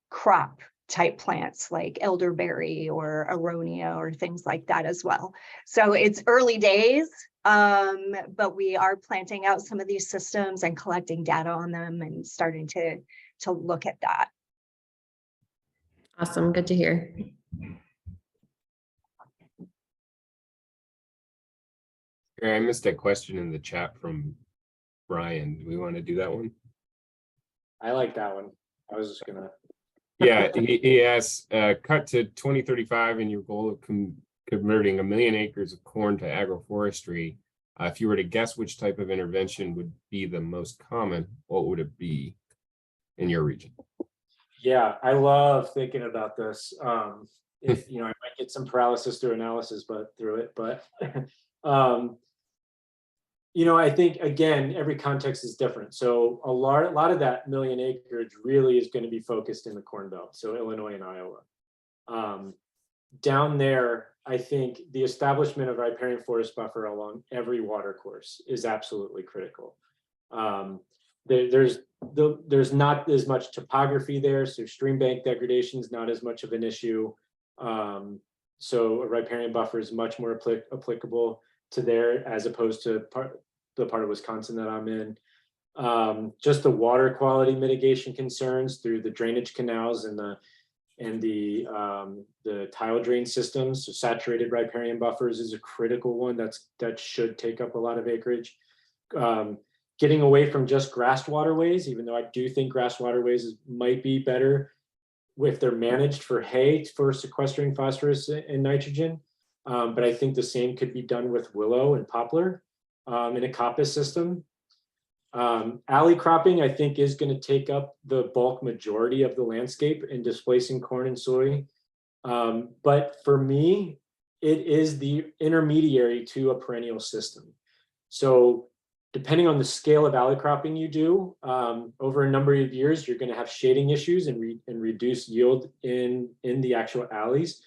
crop type plants like elderberry or aronia or things like that as well. So it's early days, but we are planting out some of these systems and collecting data on them and starting to look at that. Awesome, good to hear. I missed a question in the chat from Brian. Do we want to do that one? I like that one. I was just gonna. Yeah, he asks, cut to 2035 and your goal of converting 1 million acres of corn to agroforestry. If you were to guess which type of intervention would be the most common, what would it be in your region? Yeah, I love thinking about this. If I might get some paralysis through analysis, but I think again, every context is different. So a lot of that 1 million acreage really is going to be focused in the Corn Belt, so Illinois and Iowa. Down there, I think the establishment of riparian forest buffer along every water course is absolutely critical. There's not as much topography there, so stream bank degradation is not as much of an issue. So a riparian buffer is much more applicable to there as opposed to the part of Wisconsin that I'm in. Just the water quality mitigation concerns through the drainage canals and the tile drain systems. So saturated riparian buffers is a critical one that should take up a lot of acreage. Getting away from just grassed waterways, even though I do think grass waterways might be better if they're managed for hay for sequestering phosphorus and nitrogen. But I think the same could be done with willow and poplar in a coppice system. Alley cropping, I think, is going to take up the bulk majority of the landscape in displacing corn and soy. But for me, it is the intermediary to a perennial system. So depending on the scale of alley cropping you do, over a number of years, you're going to have shading issues and reduce yield in the actual alleys.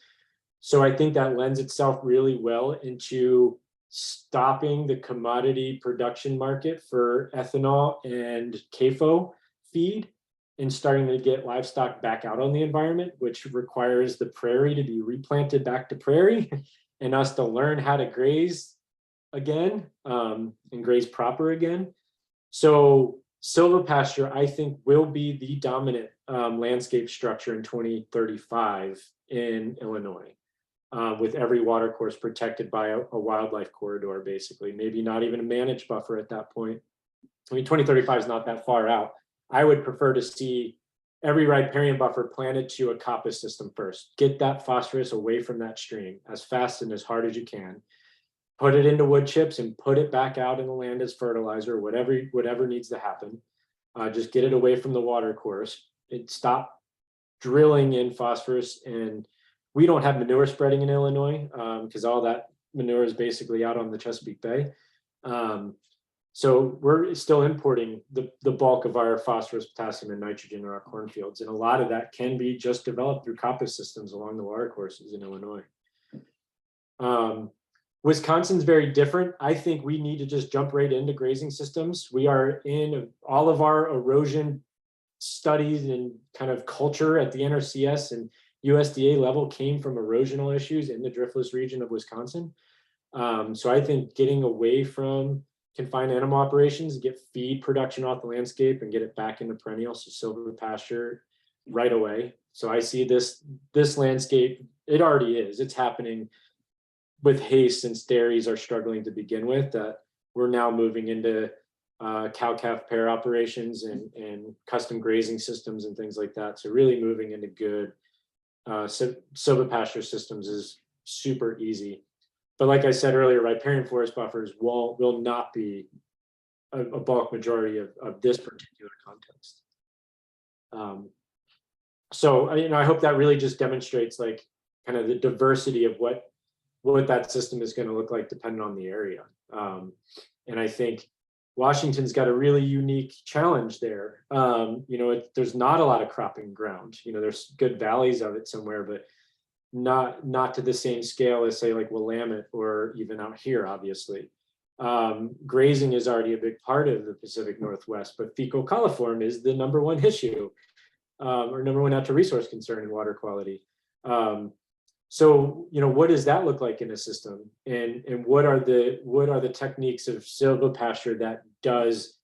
So I think that lends itself really well into stopping the commodity production market for ethanol and CAFO feed and starting to get livestock back out on the environment, which requires the prairie to be replanted back to prairie and us to learn how to graze again and graze proper again. So silvopasture, I think, will be the dominant landscape structure in 2035 in Illinois. With every water course protected by a wildlife corridor, basically, maybe not even a managed buffer at that point. I mean, 2035 is not that far out. I would prefer to see every riparian buffer planted to a coppice system first. Get that phosphorus away from that stream as fast and as hard as you can. Put it into wood chips and put it back out in the land as fertilizer, whatever needs to happen. Just get it away from the water course. Stop drilling in phosphorus. And we don't have manure spreading in Illinois because all that manure is basically out on the Chesapeake Bay. So we're still importing the bulk of our phosphorus, potassium, and nitrogen in our cornfields. And a lot of that can be just developed through coppice systems along the water courses in Illinois. Wisconsin's very different. I think we need to just jump right into grazing systems. We are in all of our erosion studies and kind of culture at the NRCS and USDA level came from erosional issues in the driftless region of Wisconsin. So I think getting away from confined animal operations, get feed production off the landscape and get it back into perennial, so silvopasture right away. So I see this landscape, it already is, it's happening with haste since dairies are struggling to begin with, that we're now moving into cow-calf pair operations and custom grazing systems and things like that. So really moving into good silvopasture systems is super easy. But like I said earlier, riparian forest buffers will not be a bulk majority of this particular context. So I hope that really just demonstrates like kind of the diversity of what that system is going to look like depending on the area. And I think Washington's got a really unique challenge there. There's not a lot of cropping ground. There's good valleys of it somewhere, but not to the same scale as say like Willamette or even out here, obviously. Grazing is already a big part of the Pacific Northwest, but fecal coliform is the #1 issue or #1 natural resource concern in water quality. So, what does that look like in a system? And what are the techniques of silvopasture that does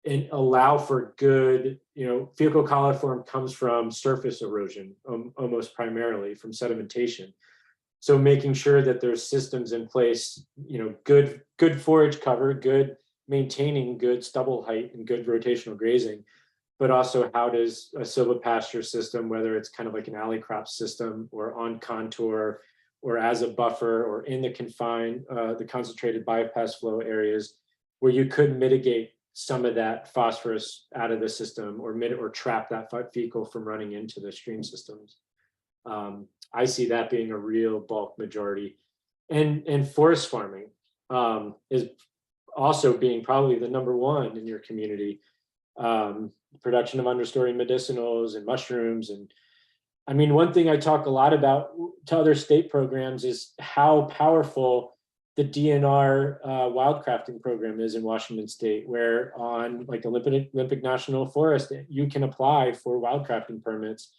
and allow for good, fecal coliform comes from surface erosion, almost primarily from sedimentation. So making sure that there's systems in place, good forage cover, good maintaining good stubble height and good rotational grazing, but also how does a silvopasture system, whether it's kind of like an alley crop system or on contour or as a buffer or in the confined, the concentrated bypass flow areas where you could mitigate some of that phosphorus out of the system or trap that fecal from running into the stream systems. I see that being a real bulk majority. And forest farming is also being probably the number one in your community. Production of understory medicinals and mushrooms. And I mean, one thing I talk a lot about to other state programs is how powerful the DNR wildcrafting program is in Washington State, where on like Olympic National Forest, you can apply for wildcrafting permits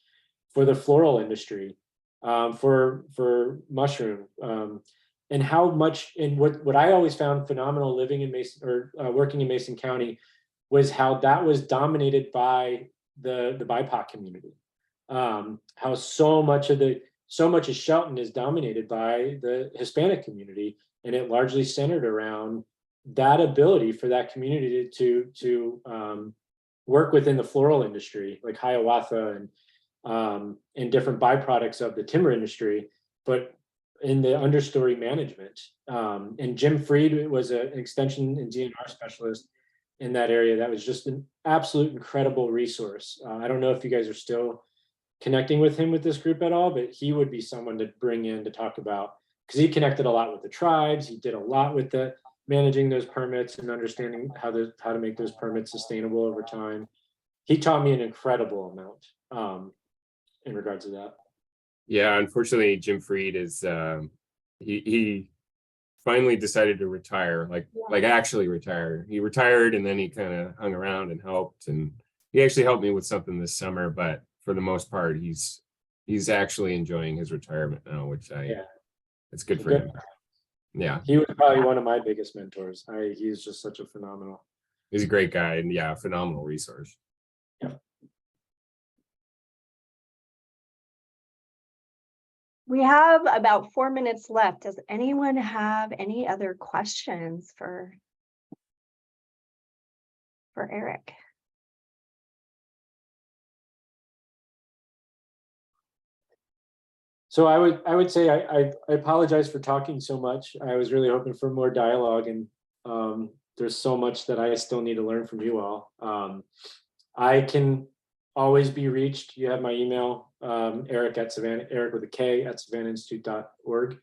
for the floral industry, for mushroom, and how much, and what I always found phenomenal living in Mason or working in Mason County was how that was dominated by the BIPOC community. How so much of Shelton is dominated by the Hispanic community, and it largely centered around that ability for that community to work within the floral industry, like Hiawatha and different byproducts of the timber industry, but in the understory management. And Jim Freed was an extension and DNR specialist in that area. That was just an absolute incredible resource. I don't know if you guys are still connecting with him with this group at all, but he would be someone to bring in to talk about, because he connected a lot with the tribes. He did a lot with the managing those permits and understanding how to make those permits sustainable over time. He taught me an incredible amount in regards to that. Yeah, unfortunately, Jim Freed is he finally decided to retire, like actually retire. He retired and then he kind of hung around and helped, and he actually helped me with something this summer, but for the most part, he's actually enjoying his retirement now, which it's good for him. Yeah. He was probably one of my biggest mentors. He's just such a phenomenal. He's a great guy and phenomenal resource. Yeah. We have about 4 minutes left. Does anyone have any other questions for Erik? So I would say I apologize for talking so much. I was really hoping for more dialogue, and there's so much that I still need to learn from you all. I can always be reached. You have my email, Erik with a K at savannainstitute.org.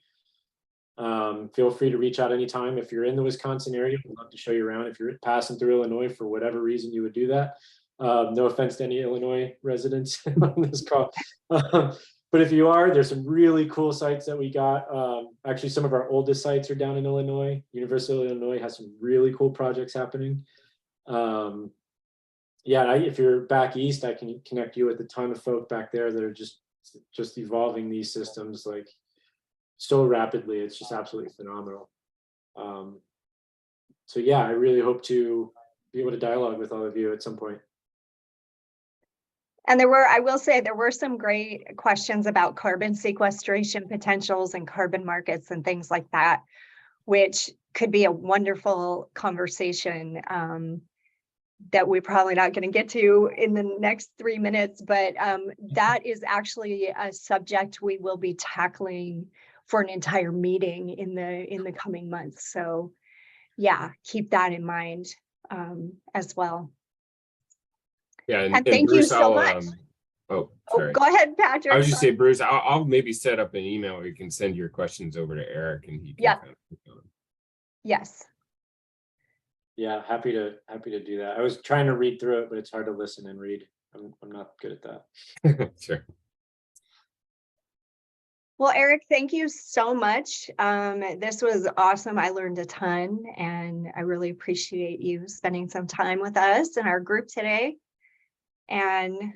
Feel free to reach out anytime. If you're in the Wisconsin area, we'd love to show you around. If you're passing through Illinois for whatever reason, you would do that. No offense to any Illinois residents on this call. But if you are, there's some really cool sites that we got. Actually, some of our oldest sites are down in Illinois. University of Illinois has some really cool projects happening. If you're back east, I can connect you with a ton of folk back there that are just evolving these systems like so rapidly. It's just absolutely phenomenal. So yeah, I really hope to be able to dialogue with all of you at some point. And I will say, there were some great questions about carbon sequestration potentials and carbon markets and things like that, which could be a wonderful conversation that we're probably not going to get to in the next 3 minutes. But that is actually a subject we will be tackling for an entire meeting in the coming months. So yeah, keep that in mind as well. Yeah, and thank Bruce, you so much. Sorry. Go ahead, Patrick. I was just saying, Bruce, I'll maybe set up an email where you can send your questions over to Erik and he can kind of Yes. Yeah, happy to do that. I was trying to read through it, but it's hard to listen and read. I'm not good at that. Sure. Well, Erik, thank you so much. This was awesome. I learned a ton, and I really appreciate you spending some time with us and our group today. And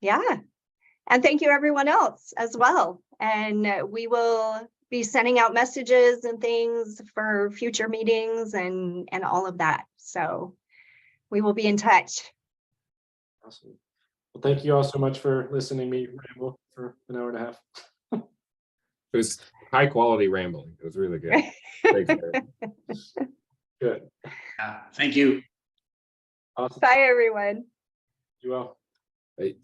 and thank you everyone else as well. And we will be sending out messages and things for future meetings and all of that. So we will be in touch. Awesome. Well, thank you all so much for listening to me ramble for an hour and a half. It was high quality rambling. It was really good. Thanks, Erik. Good. Yeah, thank you. Awesome. Bye, everyone. You well. Hey.